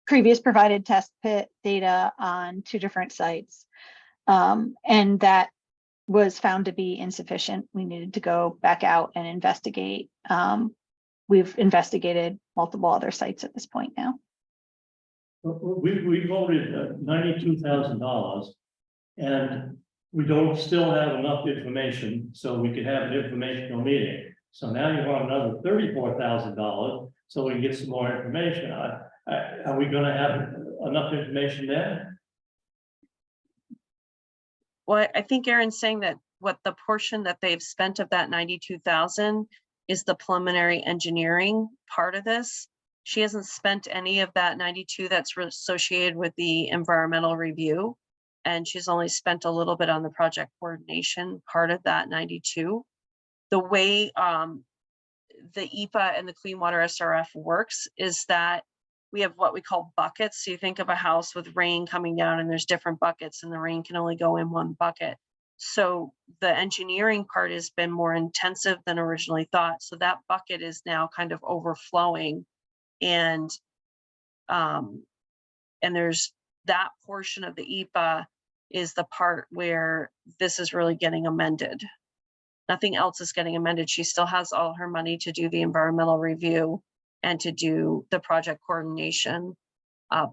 previous provided test pit data on 2 different sites. And that was found to be insufficient. We needed to go back out and investigate. We've investigated multiple other sites at this point now. We voted $92,000, and we don't still have enough information, so we could have an informational meeting. So now you want another $34,000, so we can get some more information. Are we gonna have enough information then? Well, I think Aaron's saying that what the portion that they've spent of that 92,000 is the preliminary engineering part of this. She hasn't spent any of that 92 that's associated with the environmental review. And she's only spent a little bit on the project coordination part of that 92. The way the EPA and the Clean Water SRF works is that we have what we call buckets. So you think of a house with rain coming down and there's different buckets, and the rain can only go in one bucket. So the engineering part has been more intensive than originally thought. So that bucket is now kind of overflowing, and there's that portion of the EPA is the part where this is really getting amended. Nothing else is getting amended. She still has all her money to do the environmental review and to do the project coordination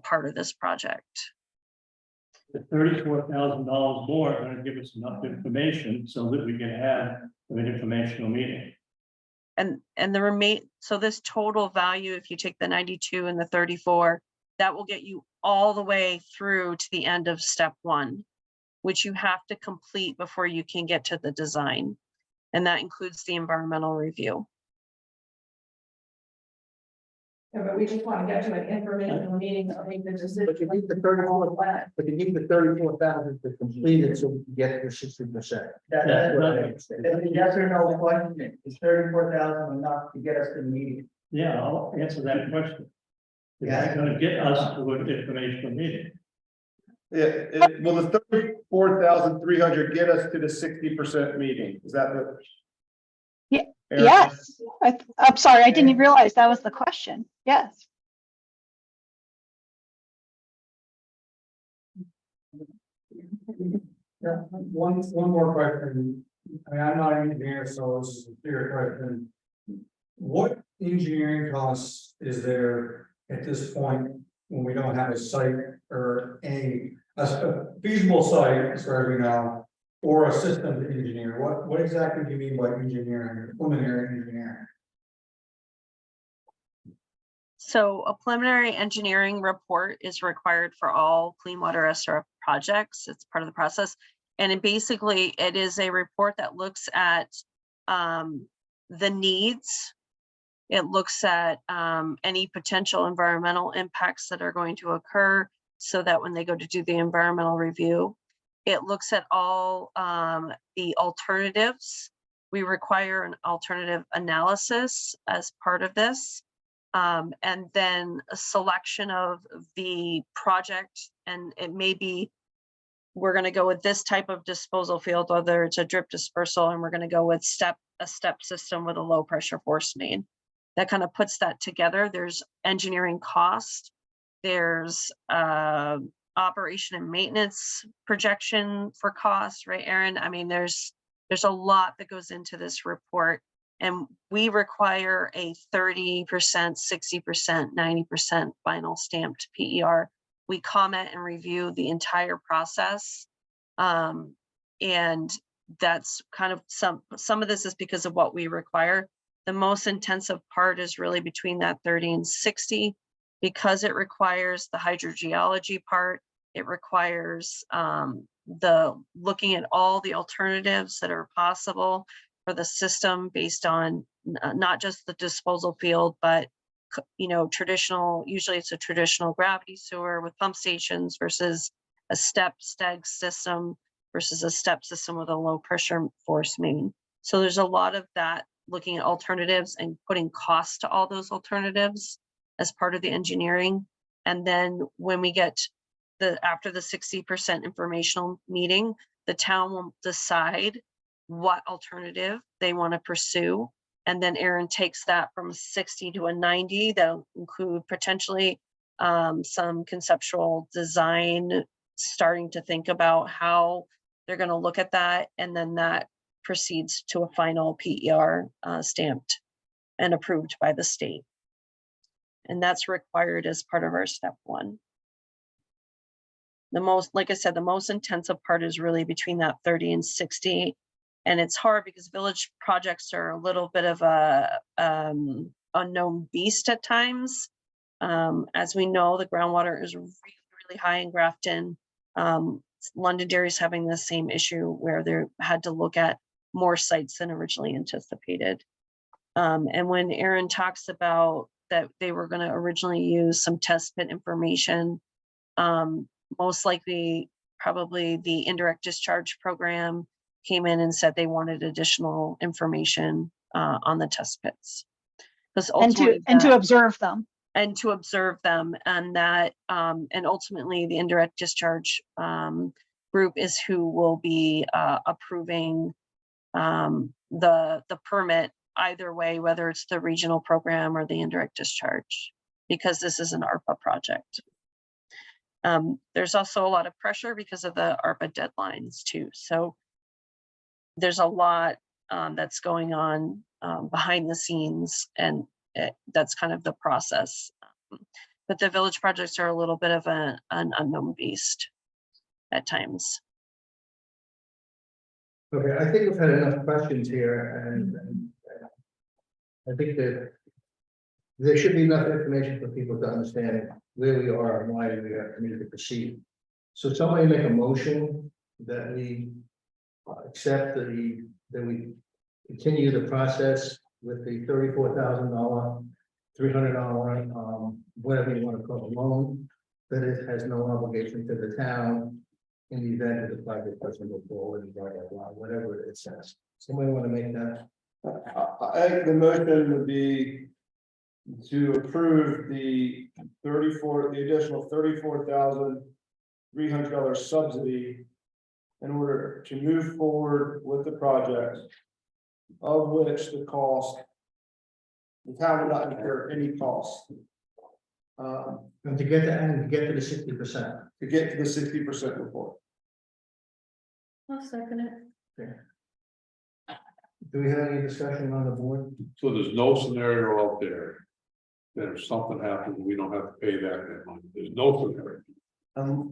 part of this project. The $34,000 more are gonna give us enough information so that we can have an informational meeting. And the so this total value, if you take the 92 and the 34, that will get you all the way through to the end of step 1, which you have to complete before you can get to the design. And that includes the environmental review. Yeah, but we just want to get to an informational meeting, I think the decision. But you need the 34, but you need the 34,000 to complete it, so we can get your 60%. That's what I understand. Yes or no question, is 34,000 enough to get us to the meeting? Yeah, I'll answer that question. Is Yeah. that gonna get us to an informational meeting? Will the 34,300 get us to the 60% meeting? Is that the? Yeah, Aaron? Yes, I'm sorry, I didn't realize that was the question. Yes. Yeah, one more question. I mean, I'm not an engineer, so this is a clear question. What engineering costs is there at this point when we don't have a site or a feasible site, as far as we know, or a systems engineer? What exactly do you mean by engineering, preliminary engineering? So a preliminary engineering report is required for all clean water SRF projects. It's part of the process. And it is a report that looks at the needs. It looks at any potential environmental impacts that are going to occur so that when they go to do the environmental review, it looks at all the alternatives. We require an alternative analysis as part of this. And then a selection of the project, and it may be we're going to go with this type of disposal field, whether it's a drip dispersal, and we're going to go with a step system with a low pressure force main. That kind of puts that together. There's engineering cost, there's operation and maintenance projection for cost, right, Aaron? I mean, there's a lot that goes into this report. And we require a 30%, 60%, 90% final stamped PER. We comment and review the entire process. And that's kind of some of this is because of what we require. The most intensive part is really between that 30 and 60 because it requires the hydrogeology part. It requires the looking at all the alternatives that are possible for the system based on not just the disposal field, but traditional, usually it's a traditional gravity sewer with pump stations versus a step steg system versus a step system with a low pressure force main. So there's a lot of that, looking at alternatives and putting costs to all those alternatives as part of the engineering. And then when we get after the 60% informational meeting, the town will decide what alternative they want to pursue. And then Aaron takes that from a 60 to a 90. That'll include potentially some conceptual design, starting to think about how they're going to look at that. And then that proceeds to a final PER stamped and approved by the state. And that's required as part of our step one. Like I said, the most intensive part is really between that 30 and 60. And it's hard because village projects are a little bit of a unknown beast at times. As we know, the groundwater is really, really high in Grafton. Londonderry is having the same issue where they had to look at more sites than originally anticipated. And when Aaron talks about that they were going to originally use some test pit information, most likely probably the indirect discharge program came in and said they wanted additional information on the test pits. And to observe them. And to observe them, and that and ultimately the indirect discharge group is who will be approving the permit either way, whether it's the regional program or the indirect discharge, because this is an ARPA project. There's also a lot of pressure because of the ARPA deadlines too. So there's a lot that's going on behind the scenes, and that's kind of the process. But the village projects are a little bit of an unknown beast at times. Okay, I think we've had enough questions here, and I think that there should be enough information for people to understand where we are and why we have to need to proceed. So somebody make a motion that we accept that we continue the process with the $34,000 $300, whatever you want to call it, loan, that it has no obligation to the town in the event that the project doesn't move forward, and blah, blah, blah, whatever it says. Somebody want to make that? I think the motion would be to approve the additional $34,300 subsidy in order to move forward with the project, of which the cost, the town would not incur any cost. And to get to the 60%. To get to the 60% report. I'll second it. Do we have any discussion on the board? So there's no scenario out there that if something happens, we don't have to pay that money. There's no scenario.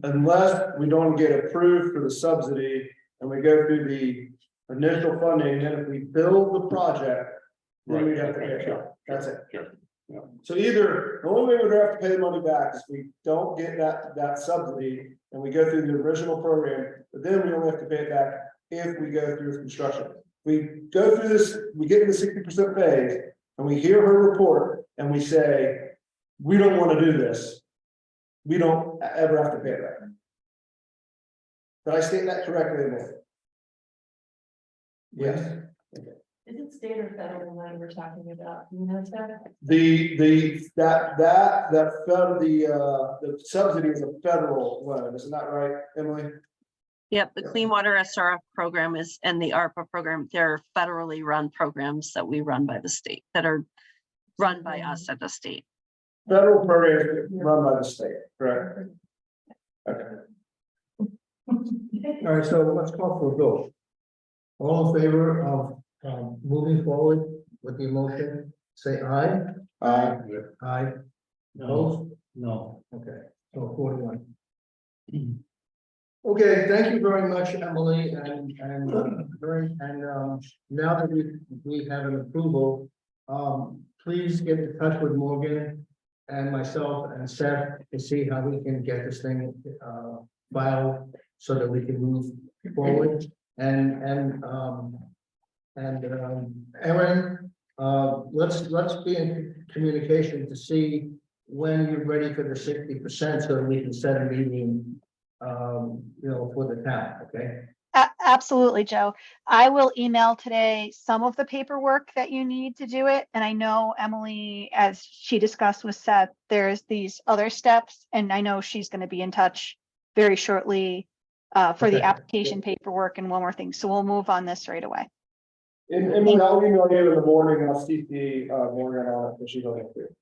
Unless we don't get approved for the subsidy and we go through the initial funding, then if we build the project, then we have to pay it. That's it. Sure. So either, the only way we'd have to pay the money back is we don't get that subsidy and we go through the original program, but then we only have to pay it back if we go through construction. We go through this, we get to the 60% phase and we hear her report and we say, we don't want to do this. We don't ever have to pay it back. Did I state that correctly, Emily? Yes. Is it state or federal money we're talking about? You know, that? The subsidy is a federal loan, isn't that right, Emily? Yep, the Clean Water SRF program and the ARPA program, they're federally run programs that we run by the state, that are run by us at the state. Federal program run by the state, correct? Okay. All right, so let's call for a vote. All in favor of moving forward with the motion, say aye. Aye. No, Opposed? no. Okay, so 41. Okay, thank you very much, Emily, and now that we have an approval, please get in touch with Morgan and myself and Seth to see how we can get this thing filed so that we can move forward. And Erin, let's be in communication to see when you're ready for the 60% so that we can set a meeting, for the town, okay? Absolutely, Joe. I will email today some of the paperwork that you need to do it. And I know Emily, as she discussed with Seth, there's these other steps, and I know she's going to be in touch very shortly for the application paperwork and one more thing. So we'll move on this right away. And I'll email you in the morning, I'll CC Morgan on it, and she'll get through.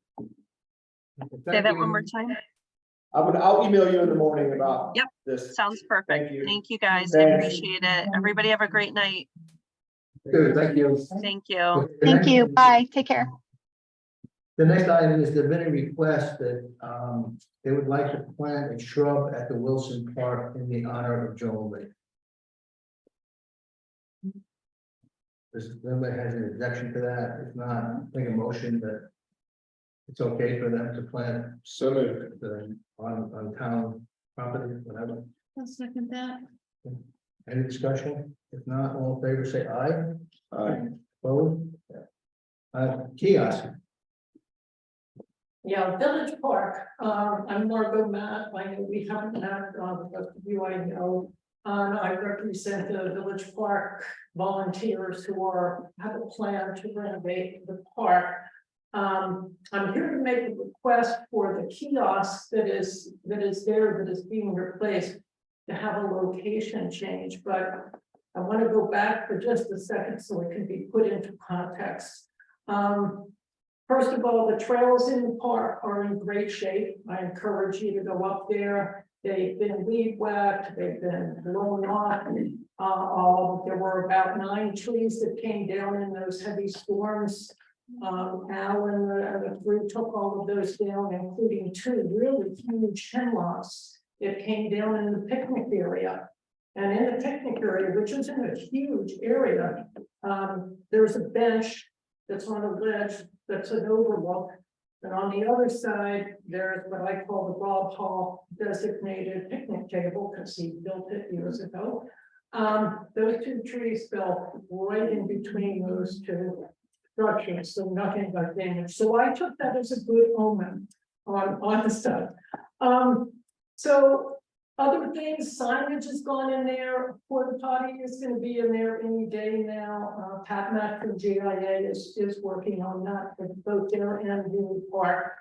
Say that one more time. I'll email you in the morning about Yep. this. Sounds perfect. Thank you. Thank you, guys. I Thanks. appreciate it. Everybody have a great night. Good, thank you. Thank you. Thank you. Bye. Take care. The next item is the been a request that they would like to plant a shrub at the Wilson Park in the honor of Joel Lee. Does anybody has an objection to that? If not, make a motion that it's okay for them to plant So moved. on town property, whatever. I'll second that. Any discussion? If not, all in favor, say aye. Opposed? Kiosk. Yeah, Village Park, I'm Margot Matt, I know we haven't had, the rest of you I know. I represent the Village Park volunteers who have a plan to renovate the park. I'm here to make a request for the kiosk that is being replaced to have a location change, but I want to go back for just a second so it can be put into context. First of all, the trails in the park are in great shape. I encourage you to go up there. They've been weed whacked, they've been blown off. There were about 9 trees that came down in those heavy storms. Alan and the crew took all of those down, including 2 really huge hemlocks that came down in the picnic area. And in the picnic area, which is in a huge area, there's a bench that's on a ledge that's an overlook. And on the other side, there's what I call the Rob Hall designated picnic table, because he built it years ago. Those 2 trees fell right in between those 2. structure, so nothing got damaged. So I took that as a good omen on the stuff. So other things, signage has gone in there, porta potty is gonna be in there any day now. Pat Mack from GIA is working on that for both there and Union Park.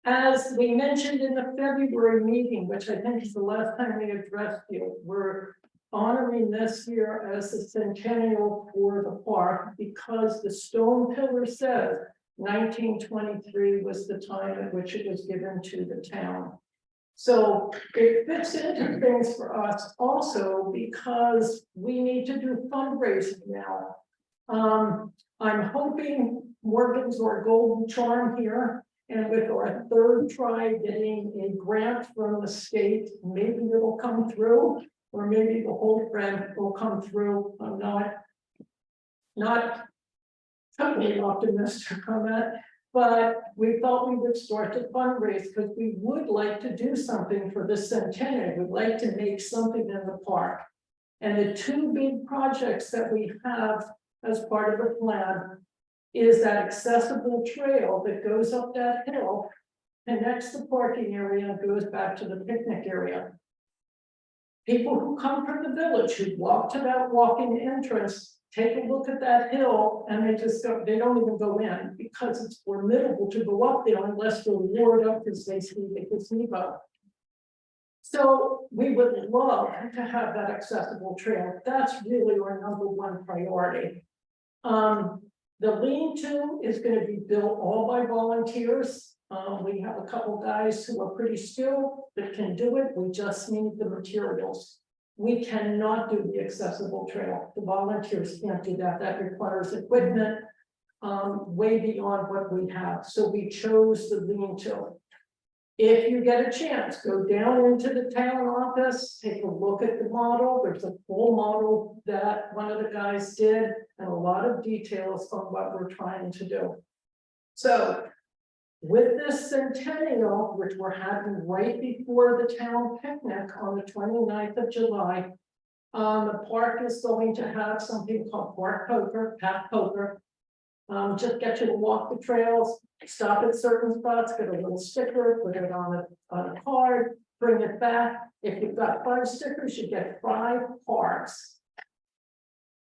As we mentioned in the February meeting, which I think is the last time we addressed you, we're honoring this year as the centennial for the park because the stone pillar says 1923 was the time at which it was given to the town. So it fits into things for us also because we need to do fundraising now. I'm hoping Morgan's our golden charm here. And with our third try getting a grant from the state, maybe it'll come through, or maybe the whole grant will come through. I'm not totally optimistic on that, but we thought we would start to fundraise because we would like to do something for the centennial. We'd like to make something in the park. And the two big projects that we have as part of the plan is that accessible trail that goes up that hill, connects the parking area and goes back to the picnic area. People who come from the village, who walk to that walking entrance, take a look at that hill and they just go, they don't even go in because it's formidable to go up there unless they're lured up as they see the gazebo. So we would love to have that accessible trail. That's really our #1 priority. The lean-to is going to be built all by volunteers. We have a couple guys who are pretty skilled that can do it. We just need the materials. We cannot do the accessible trail. The volunteers can't do that. That requires equipment way beyond what we have. So we chose the lean-to. If you get a chance, go down into the town office, take a look at the model. There's a full model that one of the guys did and a lot of details on what we're trying to do. So with this centennial, which we're having right before the town picnic on the 29th of July, the park is going to have something called Park Poker, Path Poker. Just get you to walk the trails, stop at certain spots, get a little sticker, put it on a card, bring it back. If you've got 5 stickers, you get 5 cards.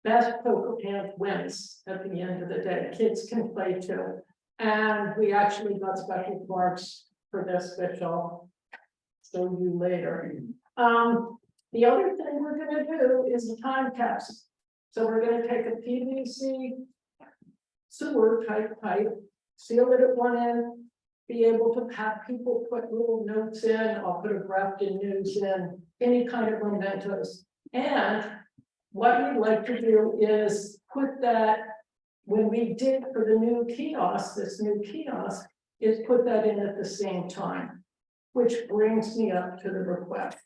Best poker hand wins at the end of the day. Kids can play too. And we actually got special cards for this, which I'll show you later. The other thing we're going to do is a time capsule. So we're going to take a PVC sewer type pipe, seal it at one end, be able to have people put little notes in. I'll put a Grafton News in, any kind of mementos. And what we'd like to do is put that, when we did for the new kiosk, this new kiosk, is put that in at the same time, which brings me up to the request.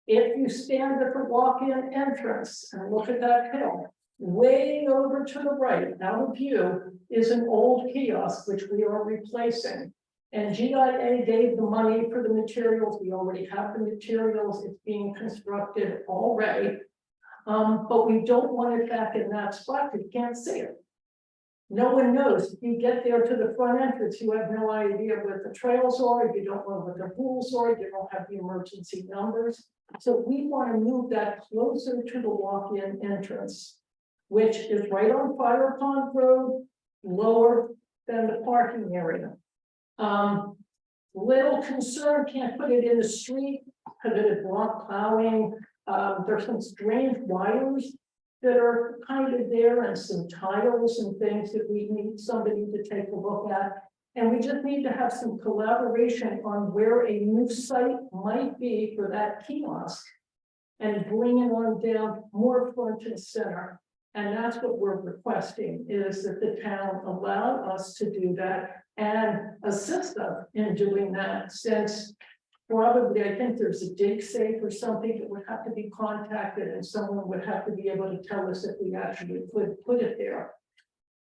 If you stand at the walk-in entrance and look at that hill, way over to the right, out of view, is an old kiosk, which we are replacing. And GIA gave the money for the materials. We already have the materials. It's being constructed already. But we don't want it back in that spot because you can't see it. No one knows. If you get there to the front entrance, you have no idea what the trails are. You don't know what the rules are. You don't have the emergency numbers. So we want to move that closer to the walk-in entrance, which is right on Fire Pond Road, lower than the parking area. Little concern, can't put it in the street because it is block plowing. There's some strange wires that are kind of there and some tiles and things that we need somebody to take a look at. And we just need to have some collaboration on where a new site might be for that kiosk and bring it on down more front and center. And that's what we're requesting, is that the town allow us to do that and assist us in doing that, since probably, I think there's a dig safe or something that would have to be contacted and someone would have to be able to tell us if we actually could put it there.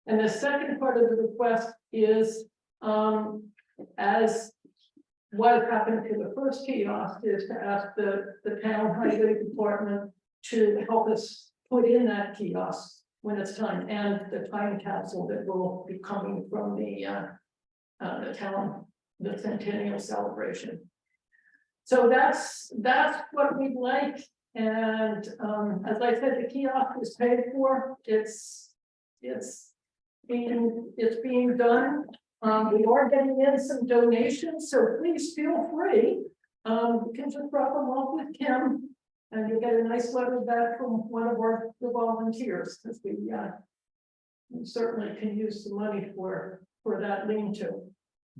And the second part of the request is, as what happened to the first kiosk, is to ask the town highway department to help us put in that kiosk. when it's time, and the time capsule that will be coming from the town, the centennial celebration. So that's what we'd like, and, as I said, the kiosk is paid for, it's being done. We are getting in some donations, so please feel free. You can just drop them off with Kim, and you'll get a nice letter back from one of the volunteers, because we certainly can use the money for that lean-to.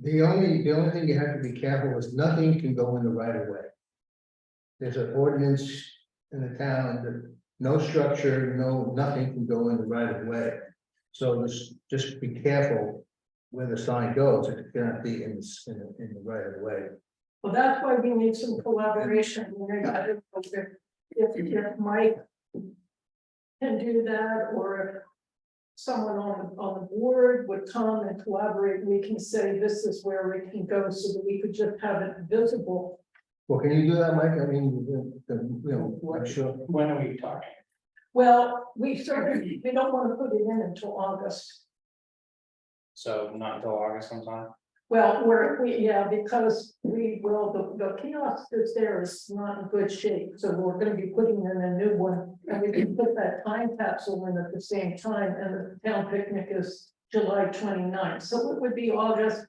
The only thing you have to be careful is nothing can go in the right of way. There's an ordinance in the town that no structure, nothing can go in the right of way. So just be careful where the sign goes, it cannot be in the right of way. Well, that's why we need some collaboration. If Mike can do that, or if someone on the board would come and collaborate, we can say this is where it can go, so that we could just have it visible. Well, can you do that, Mike? I mean, I'm sure. When are we talking? Well, we don't want to put it in until August. So not until August sometime? Well, because we will, the kiosk that's there is not in good shape, so we're gonna be putting in a new one. And we can put that time capsule in at the same time, and the town picnic is July 29th, so it would be August,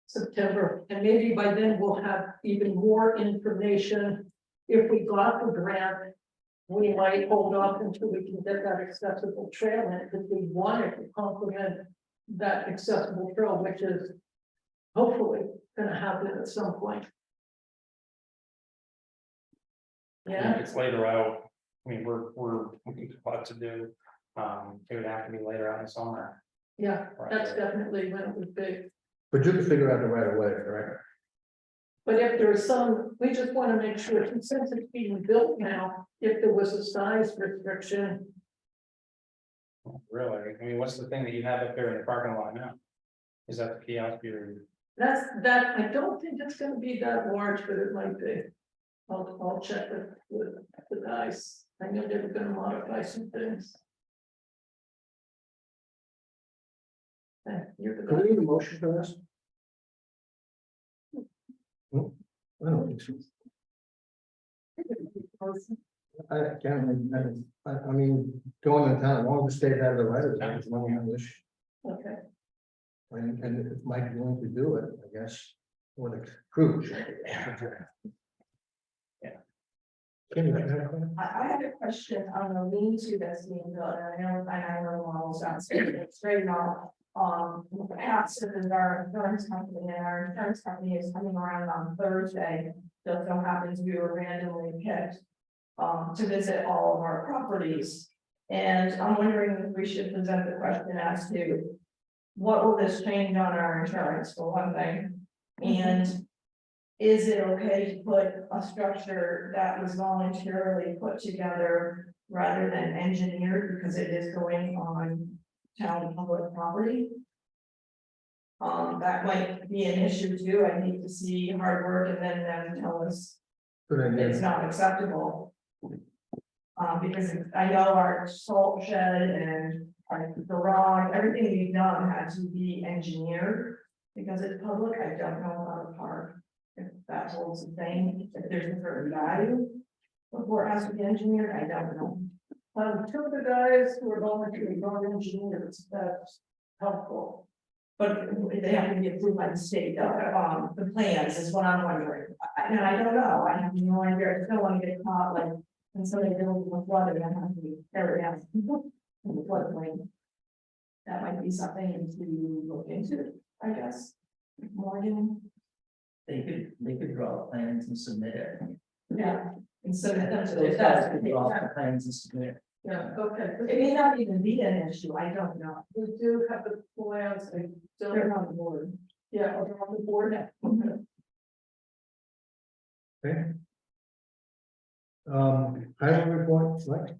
September, and maybe by then we'll have even more information. If we got the grant, we might hold off until we can get that accessible trail in, because we wanted to complement that accessible trail, which is hopefully gonna happen at some point. Yeah, It's later out. I mean, we're looking for what to do. It would have to be later out in the summer. yeah, that's definitely when it would be. But you can figure out the right of way, correct? But if there's some, we just want to make sure, since it's being built now, if there was a size restriction. Really? I mean, what's the thing that you have up there in the parking lot now? Is that the kiosk you're? That, I don't think it's gonna be that large, but it might be. I'll check with the guys. I know they were gonna modify some things. You're the Can we guy. need a motion for this? No, I don't think so. I can't, I mean, going to town, all the state out of the right of way, it's one English. Okay, And if Mike's willing to do it, I guess, or the crew. Kim, you had a question? I had a question on the lean-to that's being built, and I know the models downstairs, it's straight off. Perhaps it is our insurance company, and our insurance company is coming around on Thursday. Just so happens we were randomly picked to visit all of our properties. And I'm wondering if we should present the question as to what will this change on our insurance, for one thing? And is it okay to put a structure that was voluntarily put together rather than engineered, because it is going on town public property? That might be an issue too. I need to see hard work and then them tell us it's not acceptable. Because I know our salt shed and our garage, everything we've done had to be engineered. Because it's public, I don't know about a park, if that holds the thing, if there's a certain value. Before it has to be engineered, I don't know. Two of the guys who are volunteering are engineers, that's helpful. But they have to be approved by the state, the plans is what I'm wondering. And I don't know, I have no idea, I just don't want to get caught like, when somebody builds a flood, and I have to be carried out in the floodplain. That might be something to look into, I guess. Morgan, They could draw plans and submit it. yeah, and so that's, Those if guys that's, could draw plans and submit it. yeah, okay, it may not even be an issue, I don't know. We do have the plans, they're on the board. Yeah, they're on the board now. Okay. Highway report, right?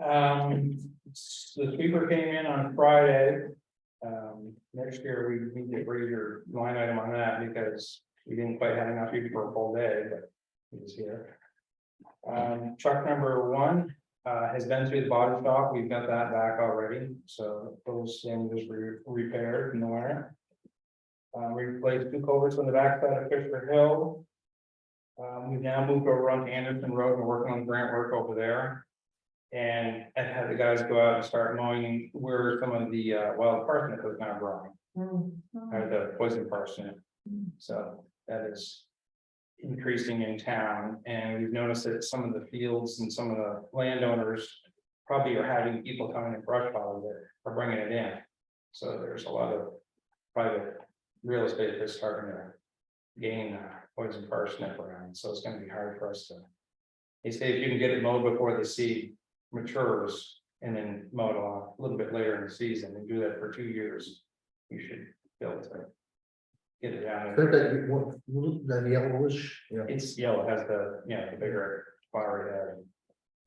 The sweeper came in on Friday. Next year we need to read your line item on that because we didn't quite have enough people for a full day, but he's here. Truck number 1, has been through the body shop. We've got that back already, so those things repaired in the winter. We replaced 2 culverts on the backside of Fisher Hill. We've now moved over on Anderson Road and working on grant work over there. And I had the guys go out and start mowing where some of the wild parsnip was now growing, or the poison parsnip. So that is increasing in town, and we've noticed that some of the fields and some of the landowners probably are having people coming and brush hog that are bringing it in. So there's a lot of private real estate that's starting to gain poison parsnip around, so it's gonna be hard for us to. They say if you can get it mowed before the seed matures and then mow it off a little bit later in the season and do that for 2 years, you should be able to get it out. That yellowish, yeah. It's yellow, it has the, the bigger flower head.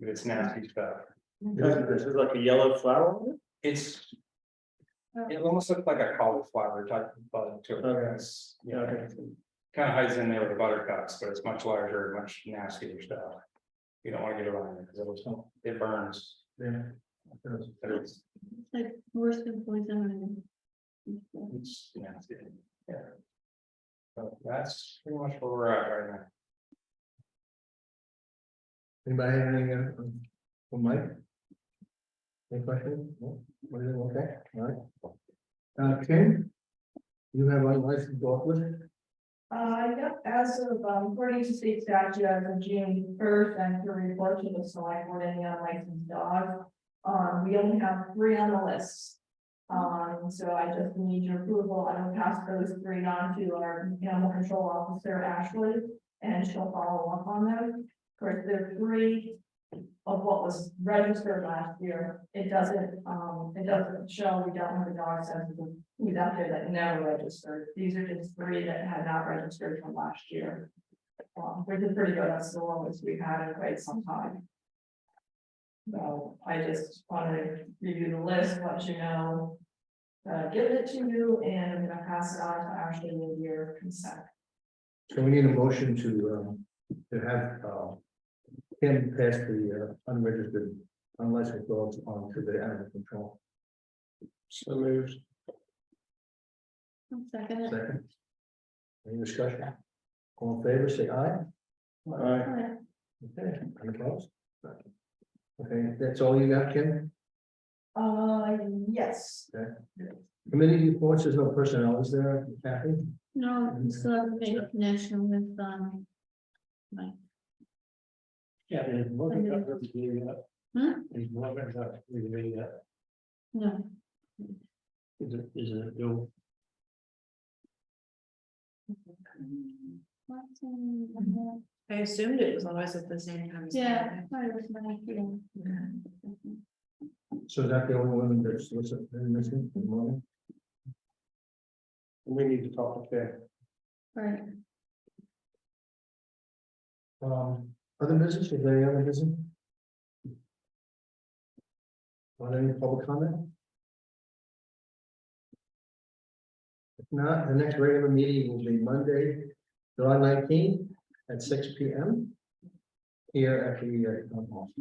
It's nasty stuff. This is like a yellow flower? It almost looks like a cauliflower type of bud to it. Okay. It's, kind of hides in there with the buttercups, but it's much larger, much nastier stuff. You don't want to get around it because it burns. Yeah. But It's like worse than poison. it's nasty. Yeah. So that's pretty much where we're at right now. Anybody have anything from Mike? Any questions? No? Everything okay? All right. Kim, you have unlicensed dog litter? Yep, as of, according to state statute, as of June 1st, and to report to the select board any unlicensed dogs. We only have 3 on the list. So I just need your approval. I will pass those 3 on to our animal control officer, Ashley, and she'll follow up on them. Of course, there are 3 of what was registered last year. It doesn't show we don't have a dog census. We've out there that never registered. These are just 3 that had not registered from last year. Which is pretty good. That's the lowest we've had in quite some time. So I just want to review the list, let you know. Give it to you, and I'm gonna pass it on to Ashley with your consent. So we need a motion to have, Kim pass the unregistered, unlicensed dogs on to the animal control. So moved. Second. Second. Any discussion? All in favor, say aye. Aye. Okay, any opposed? Okay, that's all you got, Kim? Yes. Committee reports, there's no personnel, is there, Kathy? No, so make a connection with, Mike. Yeah, there's more than that, there's Hmm? more than that, really, No, is it, no, I assumed it was always at the same time. as yeah, Friday. I was my, So is that the only one that's listed in this one? Good morning. We need to talk to Kim. right. Other business, is there any other business? On any public comment? If not, the next regular meeting will be Monday, July 19th at 6 p.m. Here at the town hall.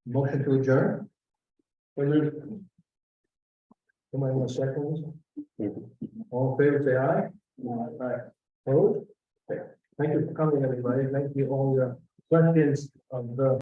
Motion to adjourn. Somebody want to second this? All in favor, say aye. Aye. Opposed? Okay. Thank you for coming, everybody. Thank you all your questions of the